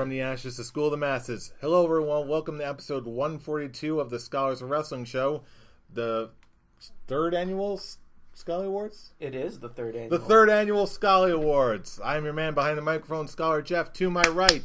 From the Ashes to School of the Masses. Hello, everyone. Welcome to episode 142 of the Scholars of Wrestling Show, the third annual Scholly Awards? It is the third annual. The third annual Scholly Awards. I am your man behind the microphone, Scholar Jeff. To my right,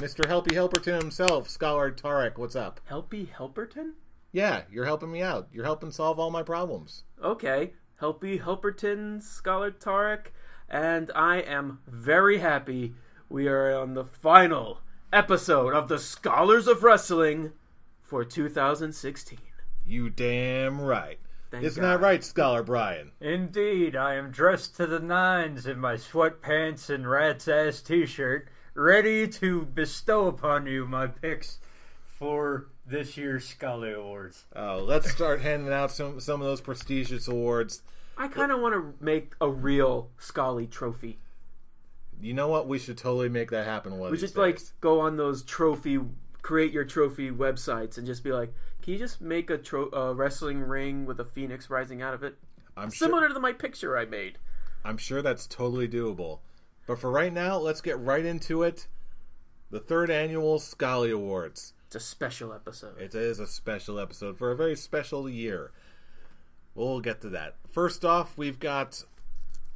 Mr. Helpy Helperton himself, Scholar Tarek. What's up? Helpy Helperton? Yeah, you're helping me out. You're helping solve all my problems. Okay. Helpy Helperton, Scholar Tarek, and I am very happy we are on the final episode of the Scholars of Wrestling for 2016. You damn right. Isn't God. that right, Scholar Brian? Indeed, I am dressed to the nines in my sweatpants and rat's ass t-shirt, ready to bestow upon you my picks for this year's Scholly Awards. Let's start handing out some of those prestigious awards. I kind of want to make a real Scholly trophy. You know what? We should totally make that happen one of We these just days. go on those create your trophy websites and just be like, can you just make a wrestling ring with a phoenix rising out of it? Similar to my picture I made. I'm sure that's totally doable. But for right now, let's get right into it. The third annual Scholly Awards. It's a special episode. It is a special episode for a very special year. We'll get to that. First off, we've got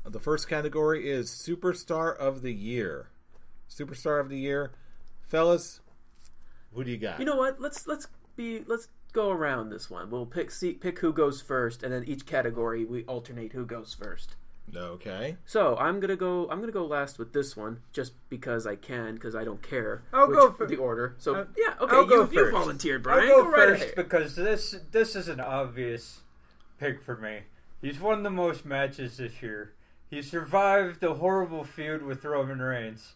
the first category is Superstar of the Year. Superstar of the Year. Fellas, who do you got? You know what? Let's go around this one. We'll pick who goes first, and then each category we alternate who goes first. Okay. So I'm gonna go last with this one, just because I can, because I don't care. I'll go for the order. So yeah, okay. I'll go You first. volunteered, Brian. I'll go right first ahead. because this is an obvious pick for me. He's won the most matches this year. He survived a horrible feud with Roman Reigns.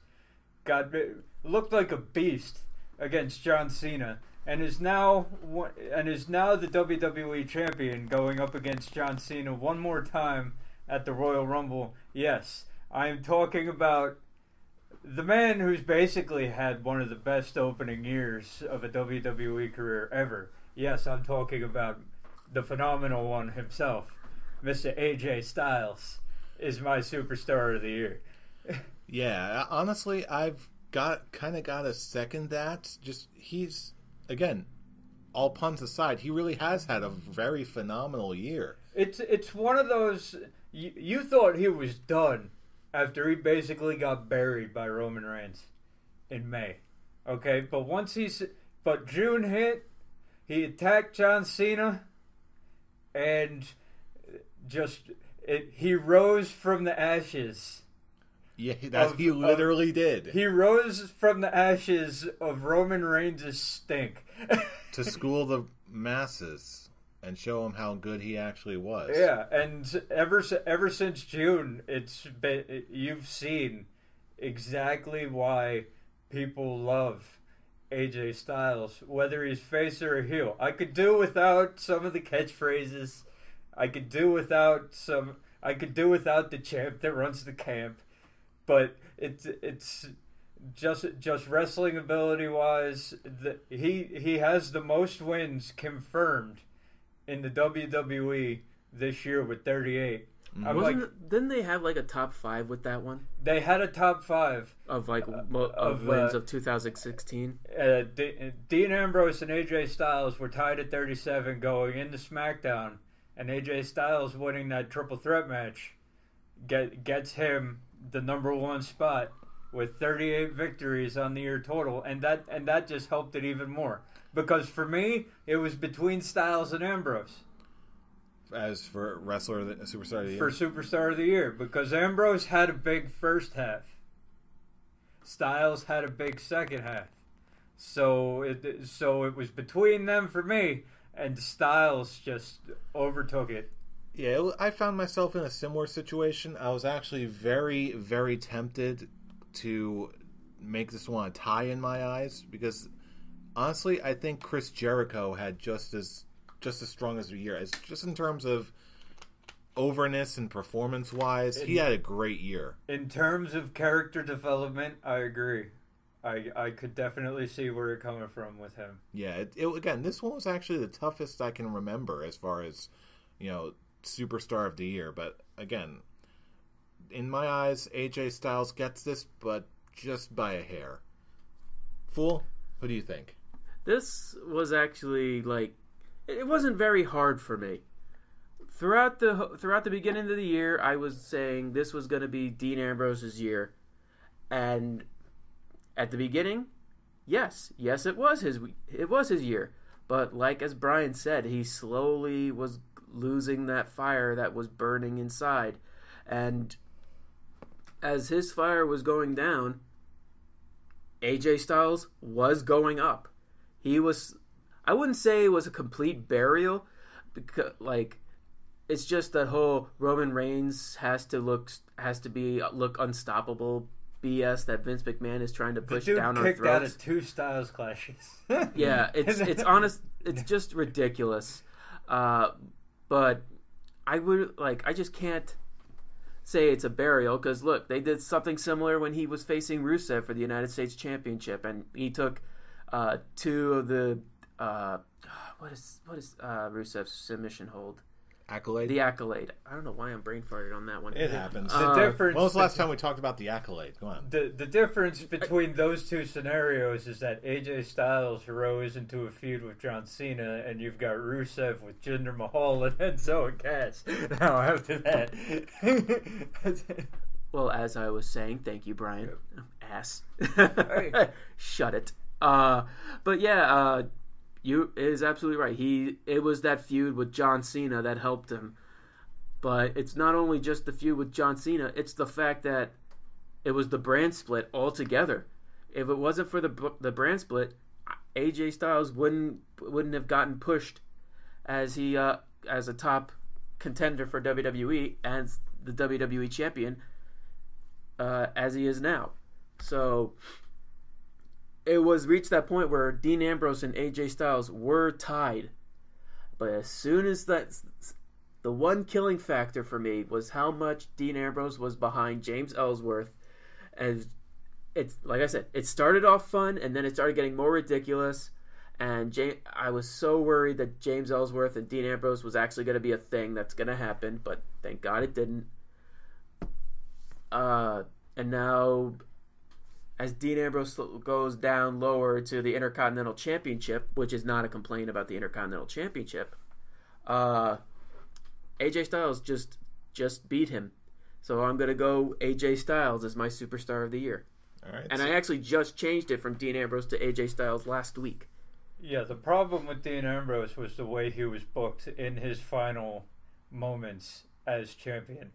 Looked like a beast against John Cena, and is now the WWE champion, going up against John Cena one more time at the Royal Rumble. Yes, I am talking about the man who's basically had one of the best opening years of a WWE career ever. Yes, I'm talking about the phenomenal one himself. Mr. AJ Styles is my superstar of the year. Yeah, honestly, I've got to second that. Just he's, again, all puns aside, he really has had a very phenomenal year. It's one of those, you thought he was done after he basically got buried by Roman Reigns in May. Okay, but June hit, he attacked John Cena, and he rose from the ashes. Yeah, he literally did. He rose from the ashes of Roman Reigns' stink. To school the masses and show him how good he actually was. Yeah, and ever since June, you've seen exactly why people love AJ Styles, whether he's face or a heel. I could do without some of the catchphrases. I could do without the champ that runs the camp, but it's just wrestling ability wise. He has the most wins confirmed in the WWE this year with 38. Didn't they have like a top 5 with that one? They had a top 5 of wins of 2016. Dean Ambrose and AJ Styles were tied at 37 going into SmackDown. And AJ Styles winning that triple threat match gets him the number 1 spot with 38 victories on the year total, and that just helped it even more. Because for me, it was between Styles and Ambrose. As for Superstar of the Year? For Superstar of the Year, because Ambrose had a big first half. Styles had a big second half. So it was between them for me. And Styles just overtook it. Yeah, I found myself in a similar situation. I was actually very, very tempted to make this one a tie in my eyes because, honestly, I think Chris Jericho had just as strong as a year. Just in terms of overness and performance-wise, he had a great year. In terms of character development, I agree. I could definitely see where you're coming from with him. Yeah, again, this one was actually the toughest I can remember as far as, Superstar of the Year. But again, in my eyes, AJ Styles gets this, but just by a hair. Fool, who do you think? This was actually like it wasn't very hard for me. Throughout the beginning of the year, I was saying this was going to be Dean Ambrose's year, and at the beginning, yes, it was his year. But like as Brian said, he slowly was losing that fire that was burning inside, and as his fire was going down, AJ Styles was going up. I wouldn't say it was a complete burial, because like it's just that whole Roman Reigns has to look unstoppable BS that Vince McMahon is trying to push down our throats. Kicked out of 2 Styles clashes. Yeah, it's honest. It's just ridiculous. But I just can't say it's a burial, because look, they did something similar when he was facing Rusev for the United States Championship, and he took 2 of the what is Rusev's submission hold? Accolade? The Accolade. I don't know why I'm brain farted on that one. It happens. The difference. When was the last time we talked about the Accolade? Come on. The difference between those 2 scenarios is that AJ Styles rose into a feud with John Cena, and you've got Rusev with Jinder Mahal and Enzo and Cass. Now after that, well, as I was saying, thank you, Brian. Ass. Shut it. But yeah. You is absolutely right. It was that feud with John Cena that helped him. But it's not only just the feud with John Cena, it's the fact that it was the brand split altogether. If it wasn't for the brand split, AJ Styles wouldn't have gotten pushed as a top contender for WWE and the WWE champion as he is now. So it was reached that point where Dean Ambrose and AJ Styles were tied. But as soon as the one killing factor for me was how much Dean Ambrose was behind James Ellsworth. And it's like I said, it started off fun, and then it started getting more ridiculous. And I was so worried that James Ellsworth and Dean Ambrose was actually going to be a thing that's going to happen, but thank God it didn't. And now, as Dean Ambrose goes down lower to the Intercontinental Championship, which is not a complaint about the Intercontinental Championship, AJ Styles just beat him. So I'm going to go AJ Styles as my Superstar of the Year. All right. And I actually just changed it from Dean Ambrose to AJ Styles last week. Yeah, the problem with Dean Ambrose was the way he was booked in his final moments as champion.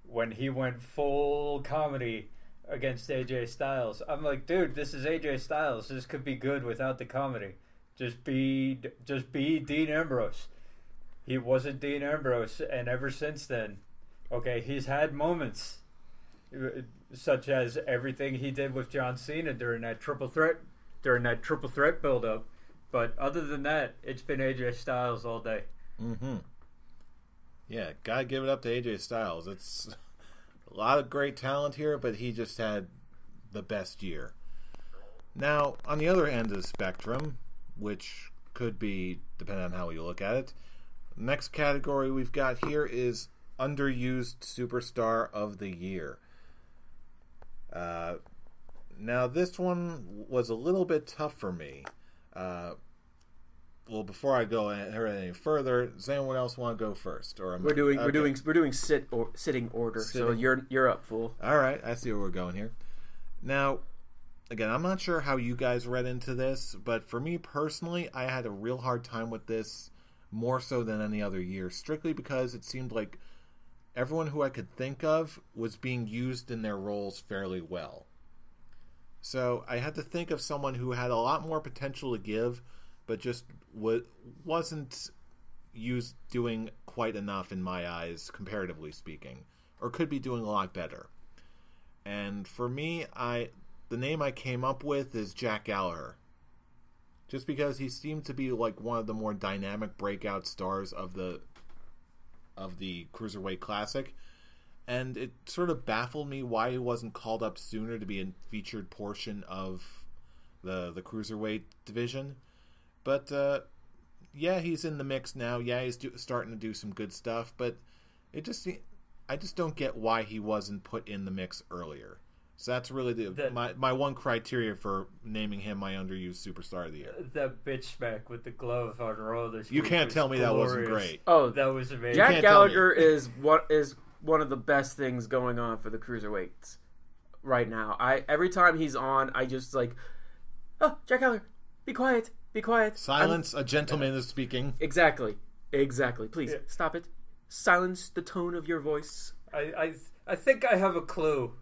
When he went full comedy against AJ Styles, I'm like, dude, this is AJ Styles. This could be good without the comedy. Just be Dean Ambrose. He wasn't Dean Ambrose, and ever since then, okay, he's had moments, such as everything he did with John Cena during that triple threat build-up. But other than that, it's been AJ Styles all day. Mm-hmm. Yeah, gotta give it up to AJ Styles. It's a lot of great talent here, but he just had the best year. Now, on the other end of the spectrum, which could be, depending on how you look at it, next category we've got here is Underused Superstar of the Year. Now, this one was a little bit tough for me. Well, before I go any further, does anyone else want to go first? Or we're doing sitting order. So you're up, fool. All right, I see where we're going here. Now, again, I'm not sure how you guys read into this, but for me personally, I had a real hard time with this, more so than any other year, strictly because it seemed like everyone who I could think of was being used in their roles fairly well. So I had to think of someone who had a lot more potential to give, but just wasn't doing quite enough in my eyes, comparatively speaking, or could be doing a lot better. And for me, the name I came up with is Jack Gallagher, just because he seemed to be like one of the more dynamic breakout stars of the Cruiserweight Classic. And it sort of baffled me why he wasn't called up sooner to be a featured portion of the Cruiserweight division. But, yeah, he's in the mix now. Yeah, he's starting to do some good stuff. But I just don't get why he wasn't put in the mix earlier. So that's really my one criteria for naming him my underused superstar of the year. That bitch smack with the glove on Raw this You week can't was tell me glorious. that wasn't great. Oh, That was amazing. Jack can't tell me. Gallagher is one of the best things going on for the cruiserweights right now. Every time he's on, I just like, oh, Jack Gallagher, be quiet, be quiet. Silence, a gentleman is speaking. Exactly. Please stop it. Silence the tone of your voice. I think I have a clue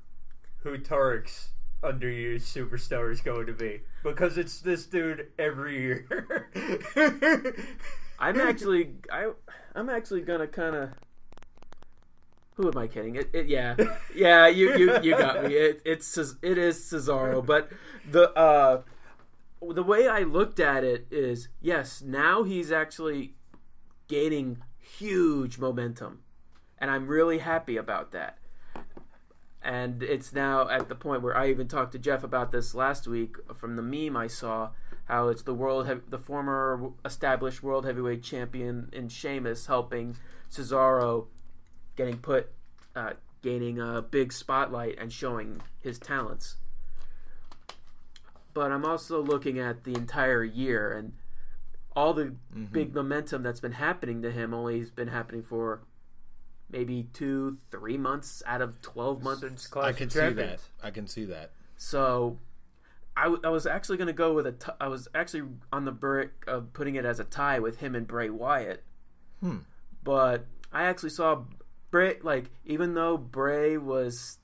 who Tarek's underused superstar is going to be, because it's this dude every year. I'm actually gonna kind of. Who am I kidding? Yeah, you got me. It is Cesaro, but the way I looked at it is, yes, now he's actually gaining huge momentum, and I'm really happy about that. And it's now at the point where I even talked to Jeff about this last week from the meme I saw, how it's the former established world heavyweight champion in Sheamus helping Cesaro gaining a big spotlight and showing his talents. But I'm also looking at the entire year, and all the big momentum that's been happening to him only has been happening for maybe 2-3 months out of 12 months. I can see that. So I was actually going to go with I was actually on the brink of putting it as a tie with him and Bray Wyatt. But I actually saw Bray, like, even though Bray was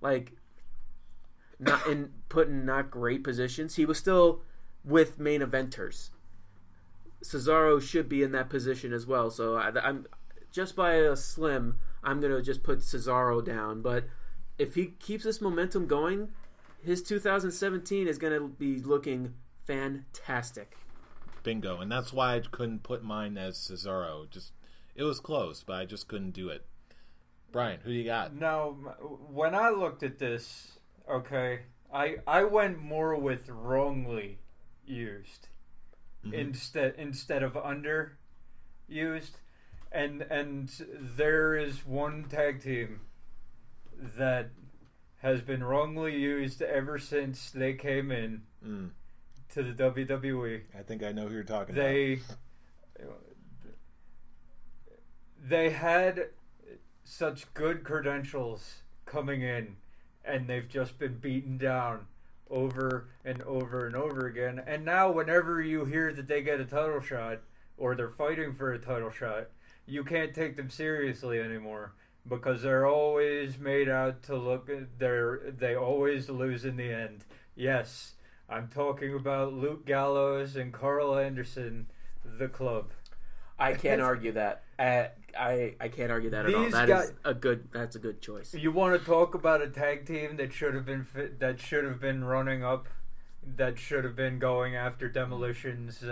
like put in not great positions, he was still with main eventers. Cesaro should be in that position as well. So I'm just by a slim, I'm going to just put Cesaro down. But if he keeps this momentum going, his 2017 is going to be looking fantastic. Bingo. And that's why I couldn't put mine as Cesaro. It was close, but I just couldn't do it. Brian, who do you got? Now, when I looked at this, okay, I went more with wrongly used instead of underused. And there is one tag team that has been wrongly used ever since they came in to the WWE. I think I know who you're talking about. They had such good credentials coming in, and they've just been beaten down over and over and over again. And now whenever you hear that they get a title shot or they're fighting for a title shot, you can't take them seriously anymore, because they're always made out to look. They always lose in the end. Yes, I'm talking about Luke Gallows and Carl Anderson, the Club. I can't argue that. I can't argue that at all. That's a good choice. You want to talk about a tag team that should have been that should have been running up, that should have been going after Demolition's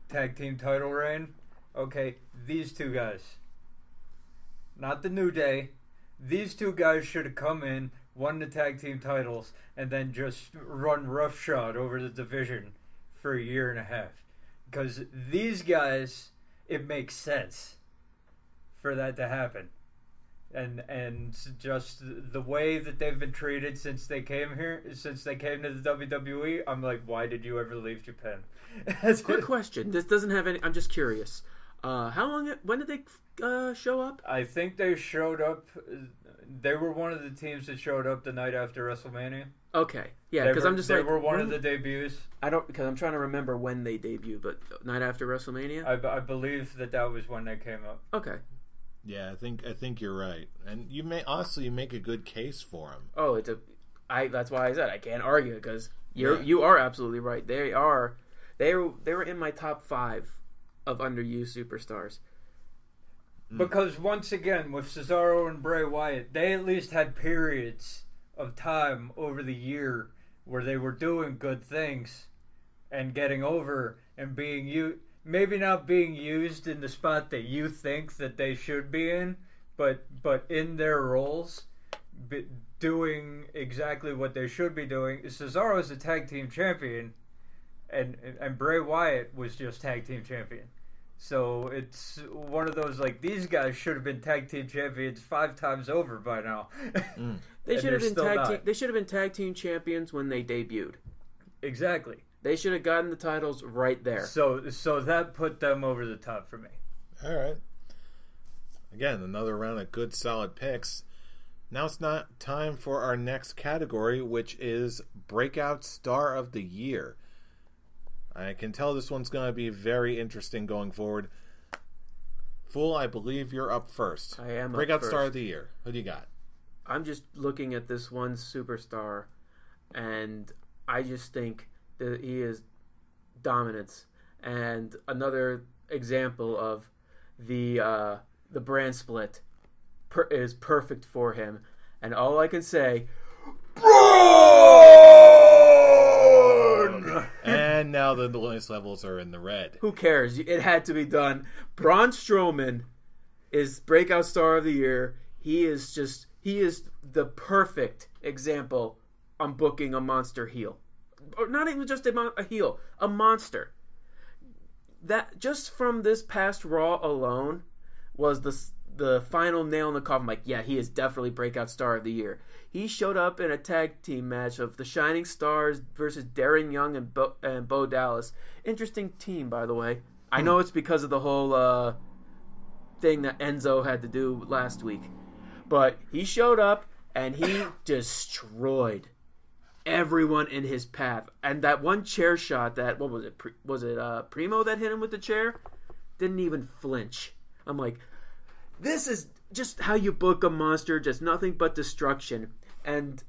tag team title reign? Okay, these two guys. Not the New Day. These two guys should have come in, won the tag team titles, and then just run roughshod over the division for a year and a half. Because these guys, it makes sense for that to happen. And just the way that they've been treated since they came to the WWE, I'm like, why did you ever leave Japan? Quick question. This doesn't have any. I'm just curious. When did they show up? I think they showed up. They were one of the teams that showed up the night after WrestleMania. Okay, yeah, because I'm just they were one of the debuts. Because I'm trying to remember when they debuted, but night after WrestleMania. I believe that was when they came up. Okay. Yeah, I think you're right, and you make a good case for him. Oh, that's why I said I can't argue, because you are absolutely right. They were in my top 5 of underused superstars. Because once again, with Cesaro and Bray Wyatt, they at least had periods of time over the year where they were doing good things and getting over and being maybe not being used in the spot that you think that they should be in, but in their roles, doing exactly what they should be doing. Cesaro is a tag team champion, and Bray Wyatt was just tag team champion. So it's one of those, like, these guys should have been tag team champions 5 times over by now. They should have been They should have been tag team champions when they debuted. Exactly. They should have gotten the titles right there. So that put them over the top for me. All right. Again, another round of good, solid picks. Now it's not time for our next category, which is Breakout Star of the Year. I can tell this one's going to be very interesting going forward. Fool, I believe you're up first. I am Breakout up first. Star of the Year. Who do you got? I'm just looking at this one superstar, and I just think that he is dominance. And another example of the brand split is perfect for him. And all I can say, And now the noise levels are in the red. who cares? It had to be done. Braun Strowman is Breakout Star of the Year. He is the perfect example on booking a monster heel. Or not even just a heel, a monster. That just from this past Raw alone was the final nail in the coffin. Like, yeah, he is definitely Breakout Star of the Year. He showed up in a tag team match of the Shining Stars versus Darren Young and Bo Dallas. Interesting team, by the way. I know it's because of the whole thing that Enzo had to do last week. But he showed up and he destroyed everyone in his path. And that one chair shot that, what was it? Was it Primo that hit him with the chair? Didn't even flinch. I'm like, this is just how you book a monster, just nothing but destruction. And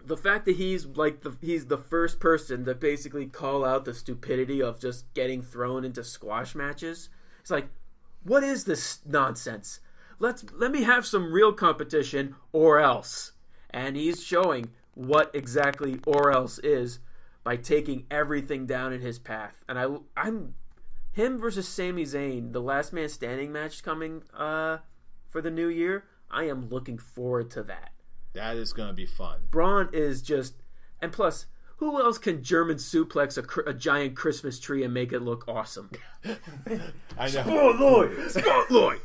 the fact that he's the first person to basically call out the stupidity of just getting thrown into squash matches. It's like, what is this nonsense? Let me have some real competition or else. And he's showing what exactly or else is by taking everything down in his path. And I'm him versus Sami Zayn, the last man standing match coming for the new year. I am looking forward to that. That is going to be fun. Braun is just, and plus, who else can German suplex a giant Christmas tree and make it look awesome? I know. Spotlight!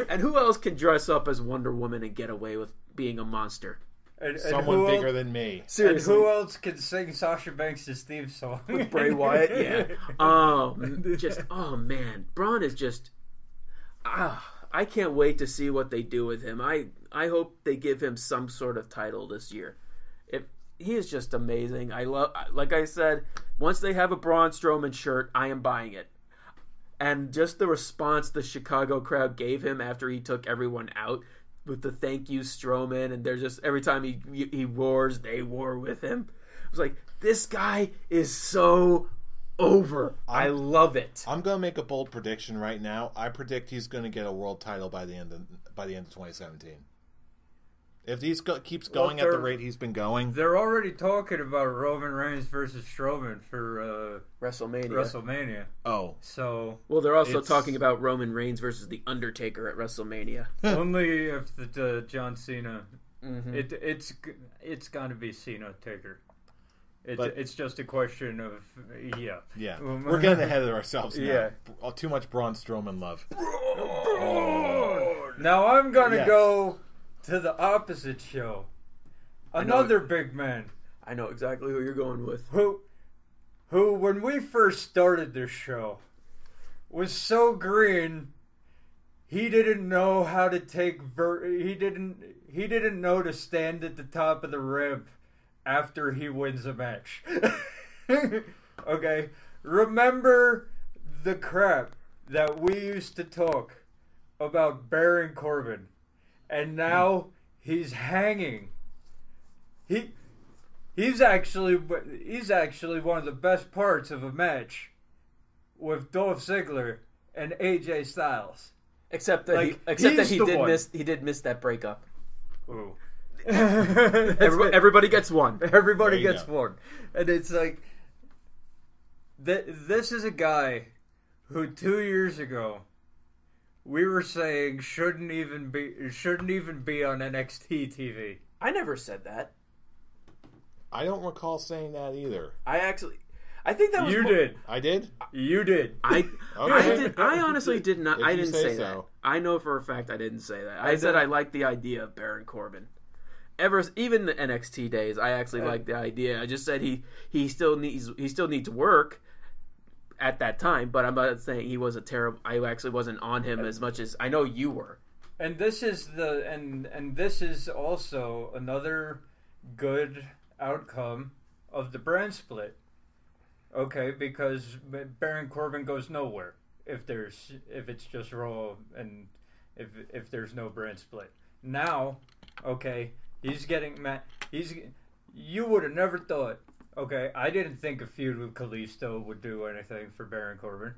And who else can dress up as Wonder Woman and get away with being a monster? And Someone bigger than me. Seriously. And who else can sing Sasha Banks' theme song? With Bray Wyatt? Yeah. Oh, man. Braun is just, I can't wait to see what they do with him. I hope they give him some sort of title this year. He is just amazing. Like I said, once they have a Braun Strowman shirt, I am buying it. And just the response the Chicago crowd gave him after he took everyone out with the thank you Strowman, and they're just, every time he roars, they roar with him. I was like, this guy is so over. I love it. I'm going to make a bold prediction right now. I predict he's going to get a world title by the end of 2017. If he keeps going at the rate he's been going. They're already talking about Roman Reigns versus Strowman for WrestleMania. Oh. So. Well, they're also talking about Roman Reigns versus The Undertaker at WrestleMania. Only if the John Cena. Mm-hmm. It's going to be Cena Taker. It's just a question of, yeah. Yeah. We're getting ahead of ourselves now. Yeah. Too much Braun Strowman love. Now I'm going to go to the opposite show. Another big man. I know exactly who you're going with. Who when we first started this show, was so green, he didn't know how to take he didn't know to stand at the top of the ramp after he wins a match. Okay? Remember the crap that we used to talk about Baron Corbin. And now he's hanging. He's actually one of the best parts of a match with Dolph Ziggler and AJ Styles. Except that he did miss that breakup. Ooh. Everybody gets one. Everybody gets one. And it's like, this is a guy who 2 years ago we were saying shouldn't even be on NXT TV. I never said that. I don't recall saying that either. I think that was You did. I did. You did. I Okay. honestly did not. If I you didn't say say so. that. I know for a fact I didn't say that. I I said don't- I liked the idea of Baron Corbin. Even the NXT days, I actually liked the idea. I just said he still needs work at that time. But I'm not saying he was a terrible. I actually wasn't on him as much as I know you were. And this is this is also another good outcome of the brand split. Okay, because Baron Corbin goes nowhere if it's just Raw and if there's no brand split. Now, okay, he's getting you would have never thought. Okay, I didn't think a feud with Kalisto would do anything for Baron Corbin.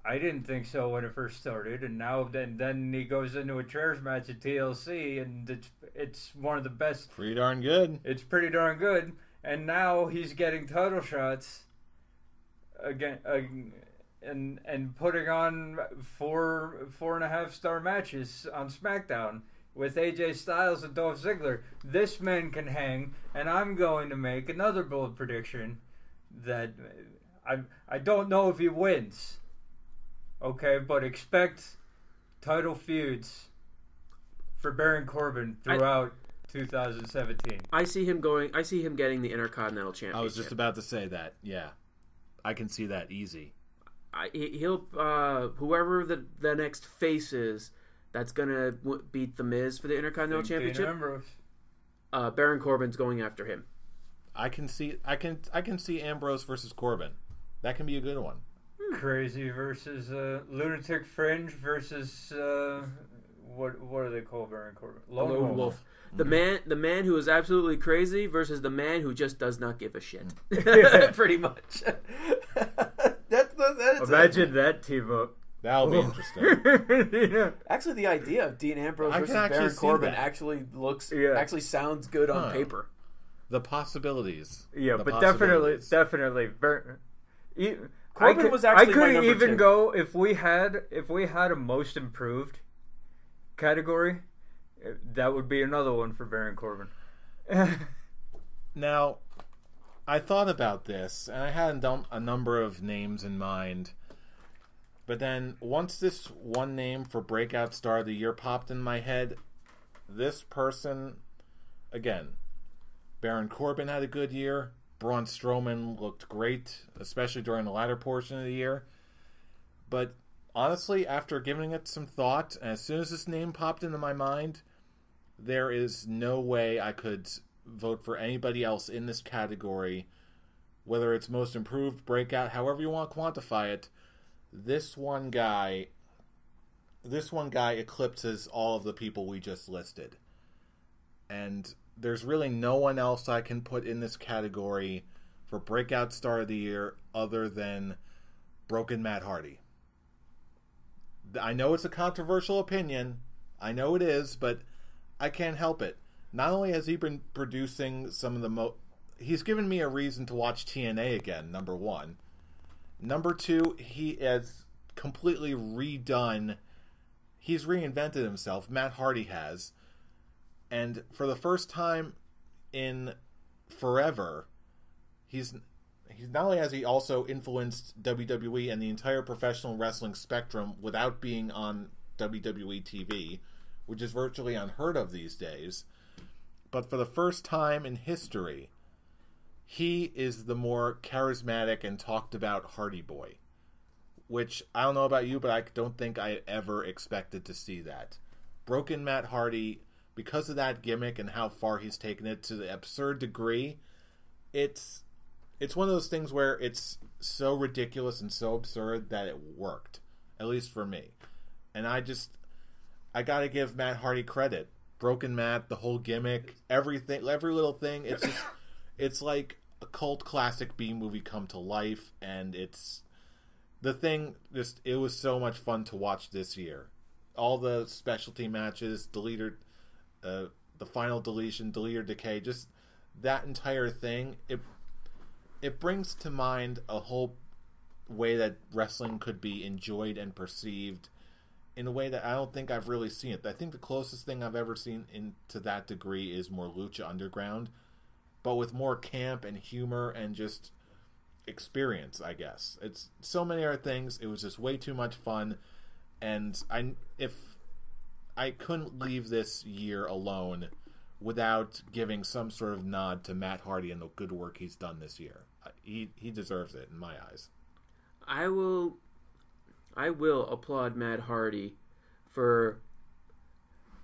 I didn't think so when it first started, and now then he goes into a chairs match at TLC, and it's one of the best. Pretty darn good. It's pretty darn good, and now he's getting title shots again, and putting on 4.5 star matches on SmackDown with AJ Styles and Dolph Ziggler. This man can hang, and I'm going to make another bold prediction that I don't know if he wins. Okay, but expect title feuds for Baron Corbin throughout 2017. I see him getting the Intercontinental Championship. I was just about to say that. Yeah, I can see that easy. He'll whoever the next face is that's gonna beat the Miz for the Intercontinental Championship. Baron Corbin's going after him. I can see Ambrose versus Corbin. That can be a good one. Crazy versus Lunatic Fringe versus what do they call Baron Corbin? Lone Wolf. The man who is absolutely crazy versus the man who just does not give a shit. Pretty much. Imagine that team up. That'll be interesting. Yeah. Actually, the idea of Dean Ambrose I versus can actually Baron see Corbin that. actually sounds good on paper. The possibilities. Yeah, The but possibilities. definitely. Corbin was actually I my couldn't number even 2. go if we had a most improved category. That would be another one for Baron Corbin. Now, I thought about this, and I had a number of names in mind. But then, once this one name for Breakout Star of the Year popped in my head, this person, again, Baron Corbin had a good year. Braun Strowman looked great, especially during the latter portion of the year. But honestly, after giving it some thought, as soon as this name popped into my mind, there is no way I could vote for anybody else in this category, whether it's most improved, breakout, however you want to quantify it. This one guy eclipses all of the people we just listed. And there's really no one else I can put in this category for Breakout Star of the Year other than Broken Matt Hardy. I know it's a controversial opinion. I know it is, but I can't help it. Not only has he been producing some of the he's given me a reason to watch TNA again, number one. Number two, he has completely redone. He's reinvented himself. Matt Hardy has. And for the first time in forever, he's not only has he also influenced WWE and the entire professional wrestling spectrum without being on WWE TV, which is virtually unheard of these days, but for the first time in history, he is the more charismatic and talked about Hardy Boy, which I don't know about you, but I don't think I ever expected to see that. Broken Matt Hardy, because of that gimmick and how far he's taken it to the absurd degree, it's one of those things where it's so ridiculous and so absurd that it worked, at least for me. And I gotta give Matt Hardy credit. Broken Matt, the whole gimmick, everything, every little thing, it's like a cult classic B movie come to life, and it was so much fun to watch this year. All the specialty matches, the final deletion, delete or decay, just that entire thing, it brings to mind a whole way that wrestling could be enjoyed and perceived in a way that I don't think I've really seen it. I think the closest thing I've ever seen to that degree is more Lucha Underground, but with more camp and humor and just experience, I guess. It's so many other things. It was just way too much fun, and if I couldn't leave this year alone without giving some sort of nod to Matt Hardy and the good work he's done this year. He deserves it in my eyes. I will applaud Matt Hardy for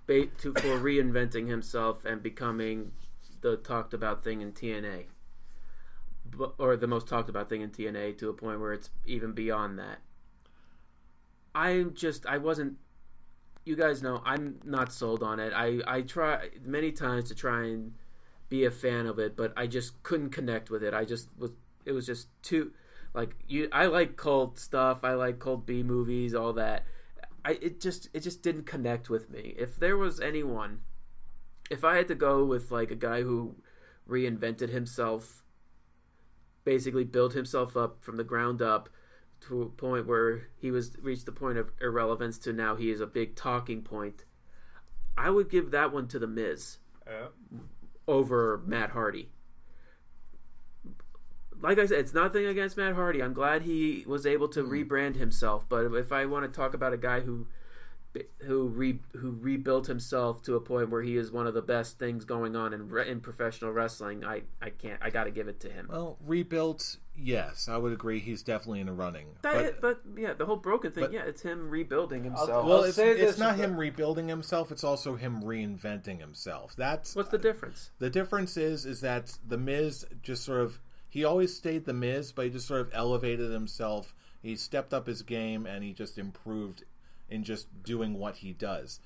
reinventing himself and becoming the talked about thing in TNA, or the most talked about thing in TNA, to a point where it's even beyond that. I wasn't. You guys know I'm not sold on it. I try many times to try and be a fan of it, but I just couldn't connect with it. It was just too like you. I like cult stuff. I like cult B movies, all that. It just didn't connect with me. If there was anyone, if I had to go with like a guy who reinvented himself, basically built himself up from the ground up to a point where he reached the point of irrelevance to now he is a big talking point, I would give that one to The Miz over Matt Hardy. Like I said, it's nothing against Matt Hardy. I'm glad he was able to rebrand himself. But if I want to talk about a guy who rebuilt himself to a point where he is one of the best things going on in professional wrestling, I can't. I got to give it to him. Well, rebuilt, yes, I would agree. He's definitely in the running. But yeah, the whole broken thing, it's him rebuilding himself. Well, it's not him rebuilding himself. It's also him reinventing himself. What's the difference? The difference is that The Miz just sort of. He always stayed The Miz, but he just sort of elevated himself. He stepped up his game, and he just improved in just doing what he does.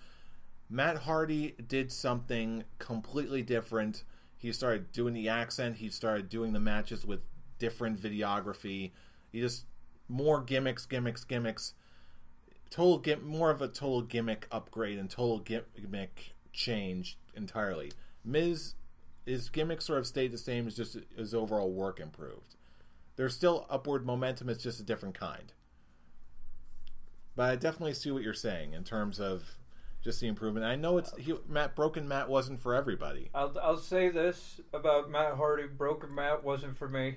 Matt Hardy did something completely different. He started doing the accent. He started doing the matches with different videography. He just more gimmicks. More of a total gimmick upgrade and total gimmick change entirely. Miz. His gimmick sort of stayed the same, as just his overall work improved. There's still upward momentum, it's just a different kind. But I definitely see what you're saying in terms of just the improvement. I know Broken Matt wasn't for everybody. I'll say this about Matt Hardy: Broken Matt wasn't for me,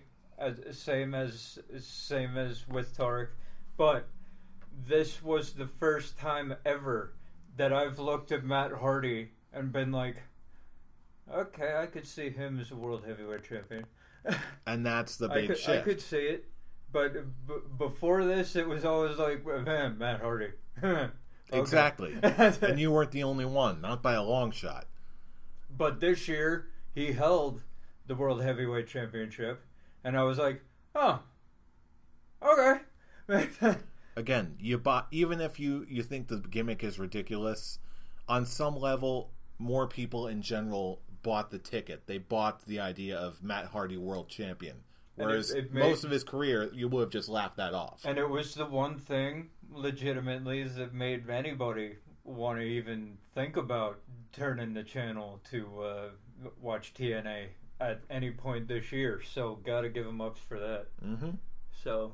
same as with Tarek. But this was the first time ever that I've looked at Matt Hardy and been like, okay, I could see him as a world heavyweight champion. And that's the big shift. I could see it. But before this, it was always like, man, Matt Hardy. Exactly. And you weren't the only one, not by a long shot. But this year, he held the world heavyweight championship. And I was like, oh, okay. Again, even if you think the gimmick is ridiculous, on some level, more people in general bought the ticket. They bought the idea of Matt Hardy world champion. Whereas most of his career, you would have just laughed that off. And it was the one thing, legitimately, that made anybody want to even think about turning the channel to watch TNA at any point this year. So, gotta give him ups for that. Mm-hmm. So.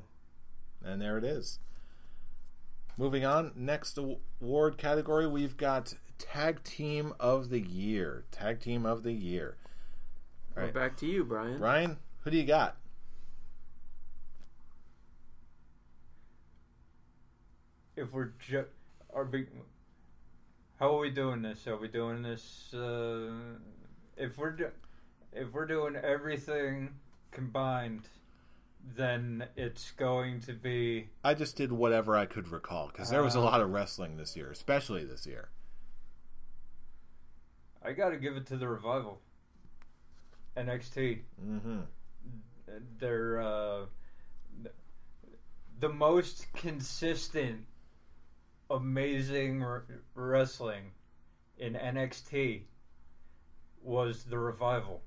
And there it is. Moving on, next award category, we've got Tag Team of the Year. Tag Team of the Year. All right. Back to you, Brian. Brian, who do you got? If we're how are we doing this? Are we doing this? If we're doing everything combined, then it's going to be. I just did whatever I could recall because there was a lot of wrestling this year, especially this year. I got to give it to the Revival. NXT. Mm-hmm. They're the most consistent, amazing wrestling in NXT was the Revival.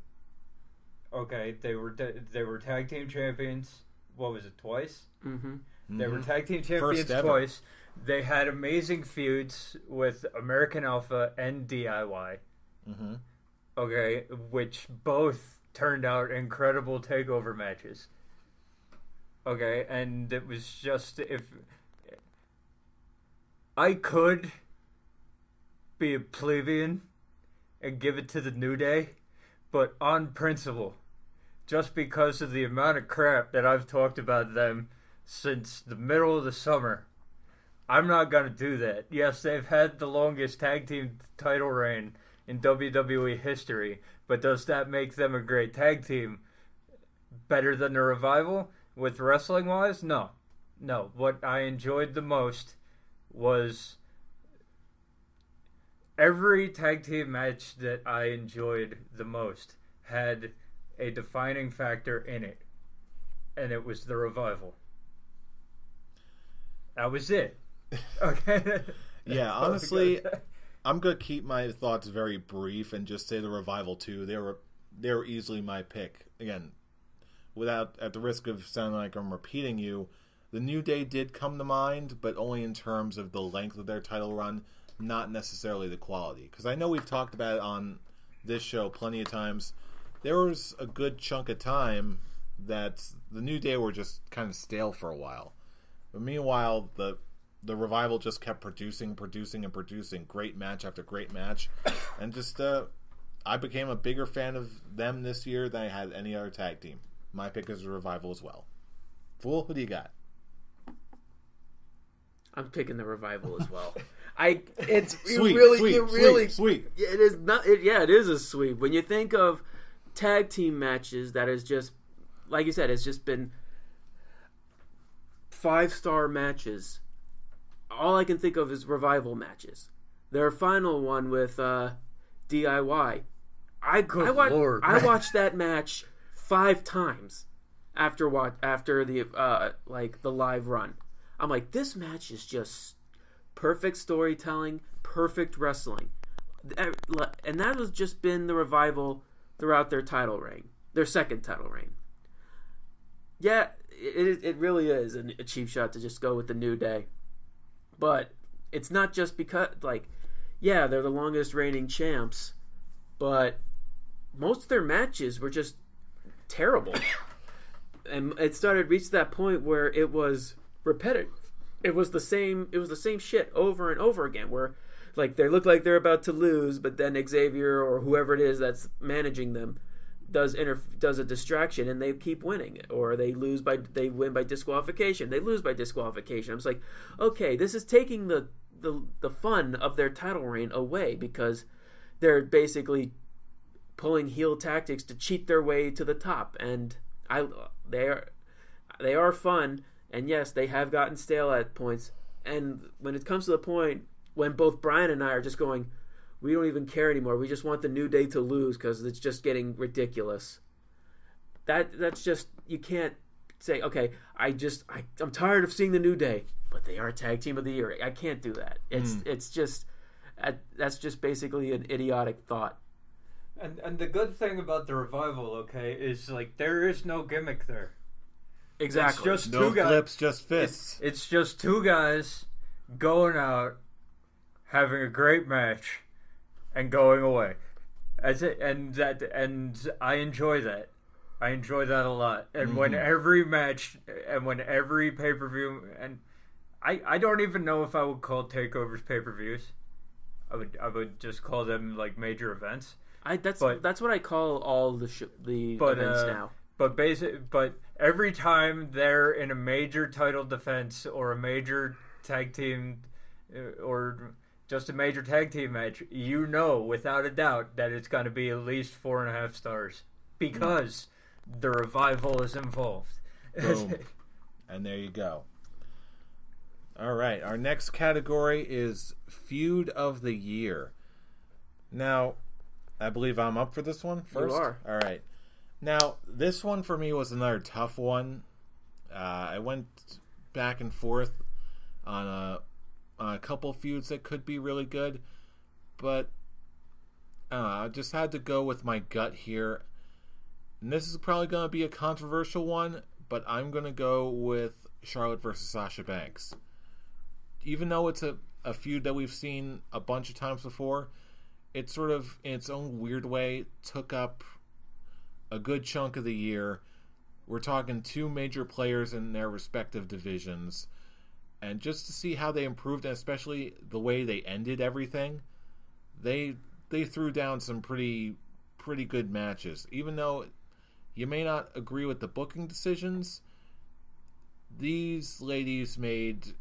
Okay, they were tag team champions. What was it, twice? Mm-hmm. They were tag team champions twice. They had amazing feuds with American Alpha and DIY. Mm-hmm. Okay, which both turned out incredible takeover matches. Okay, and it was just, if I could be a plebeian and give it to the New Day, but on principle, just because of the amount of crap that I've talked about them since the middle of the summer. I'm not going to do that. Yes, they've had the longest tag team title reign in WWE history, but does that make them a great tag team? Better than the Revival with wrestling-wise? No. No. What I enjoyed the most was every tag team match that I enjoyed the most had a defining factor in it, and it was the Revival. That was it. Okay. Yeah, honestly, I'm gonna keep my thoughts very brief and just say the Revival too. They were easily my pick. Again, without at the risk of sounding like I'm repeating you, the New Day did come to mind, but only in terms of the length of their title run, not necessarily the quality. Because I know we've talked about it on this show plenty of times. There was a good chunk of time that the New Day were just kind of stale for a while. But meanwhile, the Revival just kept producing, great match after great match. And just, I became a bigger fan of them this year than I had any other tag team. My pick is the Revival as well. Fool, who do you got? I'm picking the Revival as well. Sweet. It is not. It is a sweep. When you think of tag team matches, that is just like you said, it's just been 5-star matches. All I can think of is Revival matches. Their final one with DIY. I watched that match 5 times after the the live run. I'm like, this match is just perfect storytelling, perfect wrestling, and that has just been the Revival throughout their title reign, their second title reign. Yeah, it really is a cheap shot to just go with the New Day, but it's not just because they're the longest reigning champs, but most of their matches were just terrible, and it started reach that point where it was repetitive. It was the same shit over and over again, where they look like they're about to lose, but then Xavier or whoever it is that's managing them does a distraction and they keep winning, or they win by disqualification, they lose by disqualification. I'm just like, okay, this is taking the fun of their title reign away, because they're basically pulling heel tactics to cheat their way to the top, and they are fun. And yes, they have gotten stale at points. And when it comes to the point when both Brian and I are just going, we don't even care anymore. We just want the New Day to lose because it's just getting ridiculous. That's just, you can't say, okay, I'm tired of seeing the New Day, but they are tag team of the year. I can't do that. It's just, that's just basically an idiotic thought. And the good thing about the Revival, okay, is there is no gimmick there. Exactly. It's just no two guys. Flips, just fists. It's just two guys going out, having a great match, and going away. And I enjoy that. I enjoy that a lot. And when every match and when every pay-per-view, and I don't even know if I would call takeovers pay-per-views. I would just call them major events. That's what I call all the events now. But every time they're in a major title defense or a major tag team or just a major tag team match, you know without a doubt that it's going to be at least 4.5 stars because the Revival is involved. Boom. And there you go. All right, our next category is Feud of the Year. Now, I believe I'm up for this one first. You are. All right. Now, this one for me was another tough one. I went back and forth on a couple feuds that could be really good, but I just had to go with my gut here. And this is probably going to be a controversial one, but I'm going to go with Charlotte versus Sasha Banks. Even though it's a feud that we've seen a bunch of times before, it sort of, in its own weird way, took up a good chunk of the year. We're talking 2 major players in their respective divisions, and just to see how they improved, and especially the way they ended everything, they threw down some pretty good matches. Even though you may not agree with the booking decisions. These ladies made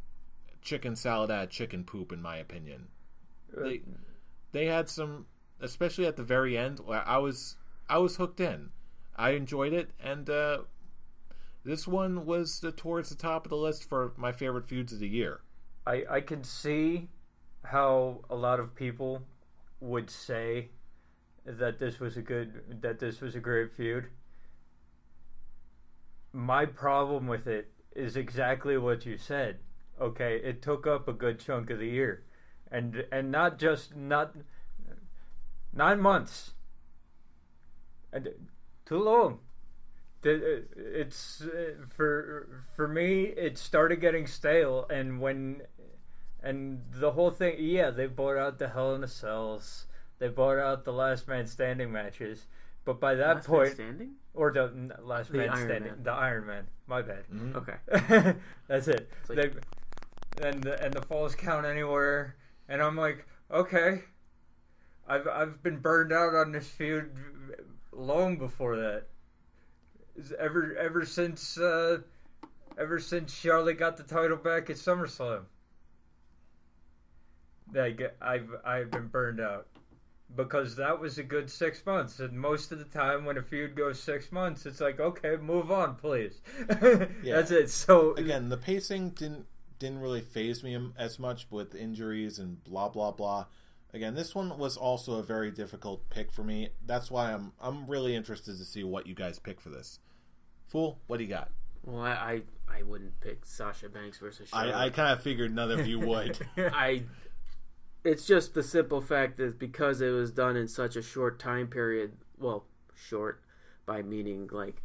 chicken salad out of chicken poop, in my opinion. They had some, especially at the very end, where I was hooked in. I enjoyed it, and this one was towards the top of the list for my favorite feuds of the year. I can see how a lot of people would say that this was a great feud. My problem with it is exactly what you said. Okay, it took up a good chunk of the year, and not 9 months. Too long. It's for me. It started getting stale, and the whole thing. Yeah, they brought out the Hell in a Cells. They brought out the Last Man Standing matches, but by that point, standing? Or the Last Man Iron Standing, Man. the Iron Man. My bad. Mm-hmm. Okay, that's it. Like, and the Falls Count Anywhere, and I'm like, okay, I've been burned out on this feud long before that. Ever since Charlotte got the title back at SummerSlam, I've been burned out. Because that was a good 6 months, and most of the time when a feud goes 6 months, it's like, okay, move on, please. Yeah. That's it. So again, the pacing didn't really faze me as much with injuries and blah blah blah. Again, this one was also a very difficult pick for me. That's why I'm really interested to see what you guys pick for this. Fool, what do you got? well, I wouldn't pick Sasha Banks versus Charlotte. I kind of figured none of you would. It's just the simple fact that because it was done in such a short time period, well, short by meaning like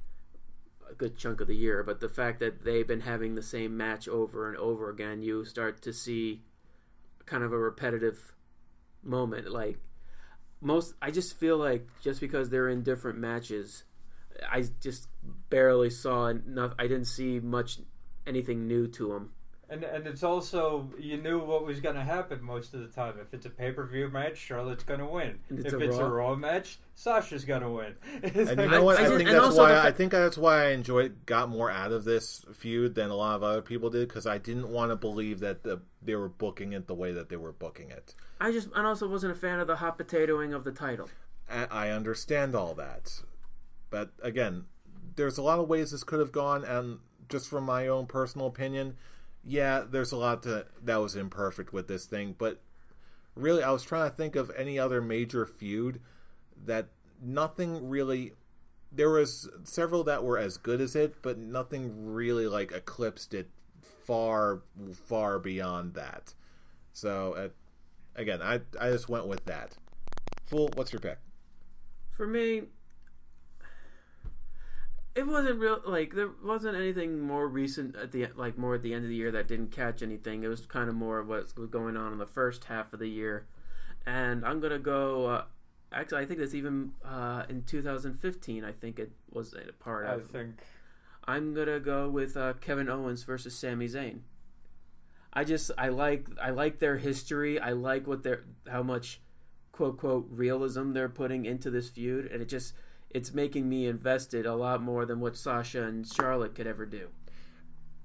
a good chunk of the year, but the fact that they've been having the same match over and over again, you start to see kind of a repetitive moment. Like I just feel like just because they're in different matches, I just barely saw enough. I didn't see anything new to them. And it's also, you knew what was going to happen most of the time. If it's a pay-per-view match, Charlotte's going to win. If it's a Raw match, Sasha's going to win. And you know what? I think that's why I got more out of this feud than a lot of other people did, because I didn't want to believe that they were booking it the way that they were booking it. I also wasn't a fan of the hot potatoing of the title. I understand all that. But again, there's a lot of ways this could have gone, and just from my own personal opinion, yeah, there's a lot that was imperfect with this thing, but really I was trying to think of any other major feud that nothing really... There was several that were as good as it, but nothing really like eclipsed it far, far beyond that. So, again, I just went with that. Fool, what's your pick? For me, it wasn't real. Like, there wasn't anything more recent at the end of the year that didn't catch anything. It was kind of more of what was going on in the first half of the year. And I'm gonna go. Actually, I think that's even in 2015. I think it was a part of. I'm gonna go with Kevin Owens versus Sami Zayn. I like their history. I like how much quote quote realism they're putting into this feud, and it's making me invested a lot more than what Sasha and Charlotte could ever do.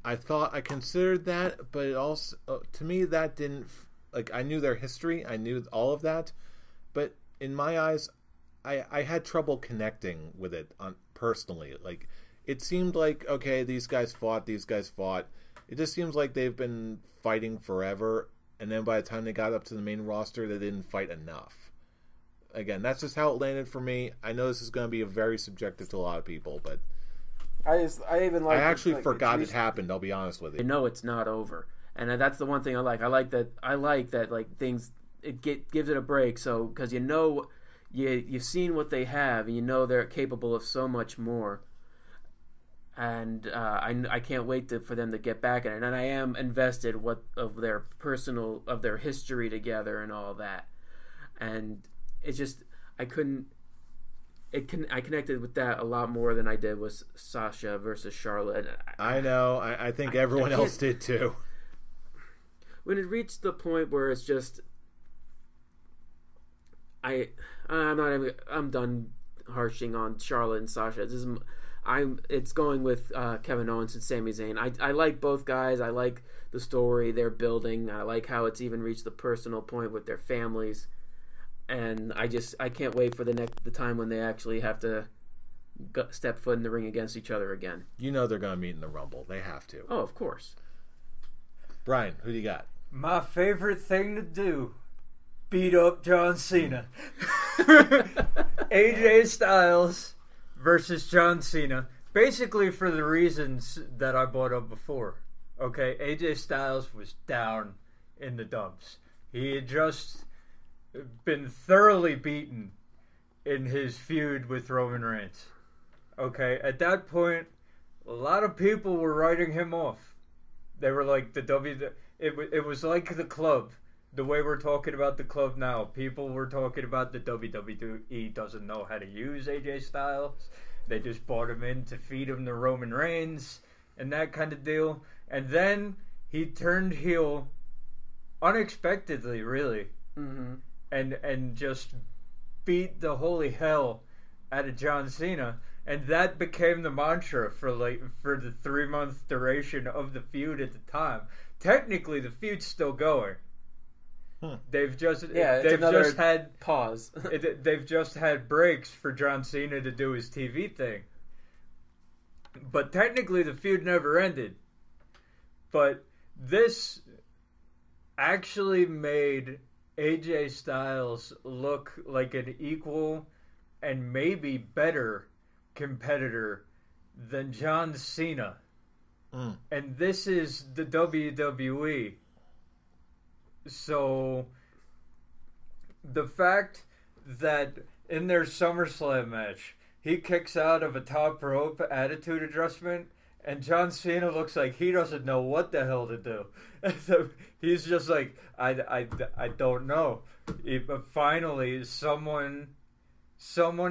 I considered that, but it also, to me, that didn't, like, I knew their history, I knew all of that, but in my eyes, I had trouble connecting with it personally. Like, it seemed like, okay, these guys fought. It just seems like they've been fighting forever, and then by the time they got up to the main roster, they didn't fight enough. Again, that's just how it landed for me. I know this is going to be very subjective to a lot of people, but I actually forgot it happened. I'll be honest with you. I know it's not over, and that's the one thing I like. I like that like things gives it a break. So because you've seen what they have, and you know they're capable of so much more. And I can't wait for them to get back in it. And I am invested of their history together and all that. And it's just I connected with that a lot more than I did with Sasha versus Charlotte. I know. I think everyone else did too. When it reached the point where it's just I'm done harshing on Charlotte and Sasha. It's going with Kevin Owens and Sami Zayn. I like both guys. I like the story they're building. I like how it's even reached the personal point with their families. And I can't wait for the time when they actually have to step foot in the ring against each other again. You know they're going to meet in the Rumble. They have to. Oh, of course. Brian, who do you got? My favorite thing to do: beat up John Cena. AJ Styles versus John Cena. Basically for the reasons that I brought up before. Okay, AJ Styles was down in the dumps. He had just been thoroughly beaten in his feud with Roman Reigns. Okay, at that point, a lot of people were writing him off. They were like, it was like the club. The way we're talking about the club now. People were talking about the WWE doesn't know how to use AJ Styles. They just brought him in to feed him the Roman Reigns and that kind of deal. And then he turned heel unexpectedly, really. Mm-hmm. And just beat the holy hell out of John Cena. And that became the mantra for the 3-month duration of the feud at the time. Technically, the feud's still going. They've just had pause. They've just had breaks for John Cena to do his TV thing. But technically, the feud never ended. But this actually made AJ Styles look like an equal and maybe better competitor than John Cena. And this is the WWE. So the fact that in their SummerSlam match he kicks out of a top rope attitude adjustment and John Cena looks like he doesn't know what the hell to do. So he's just like, I don't know. But finally, someone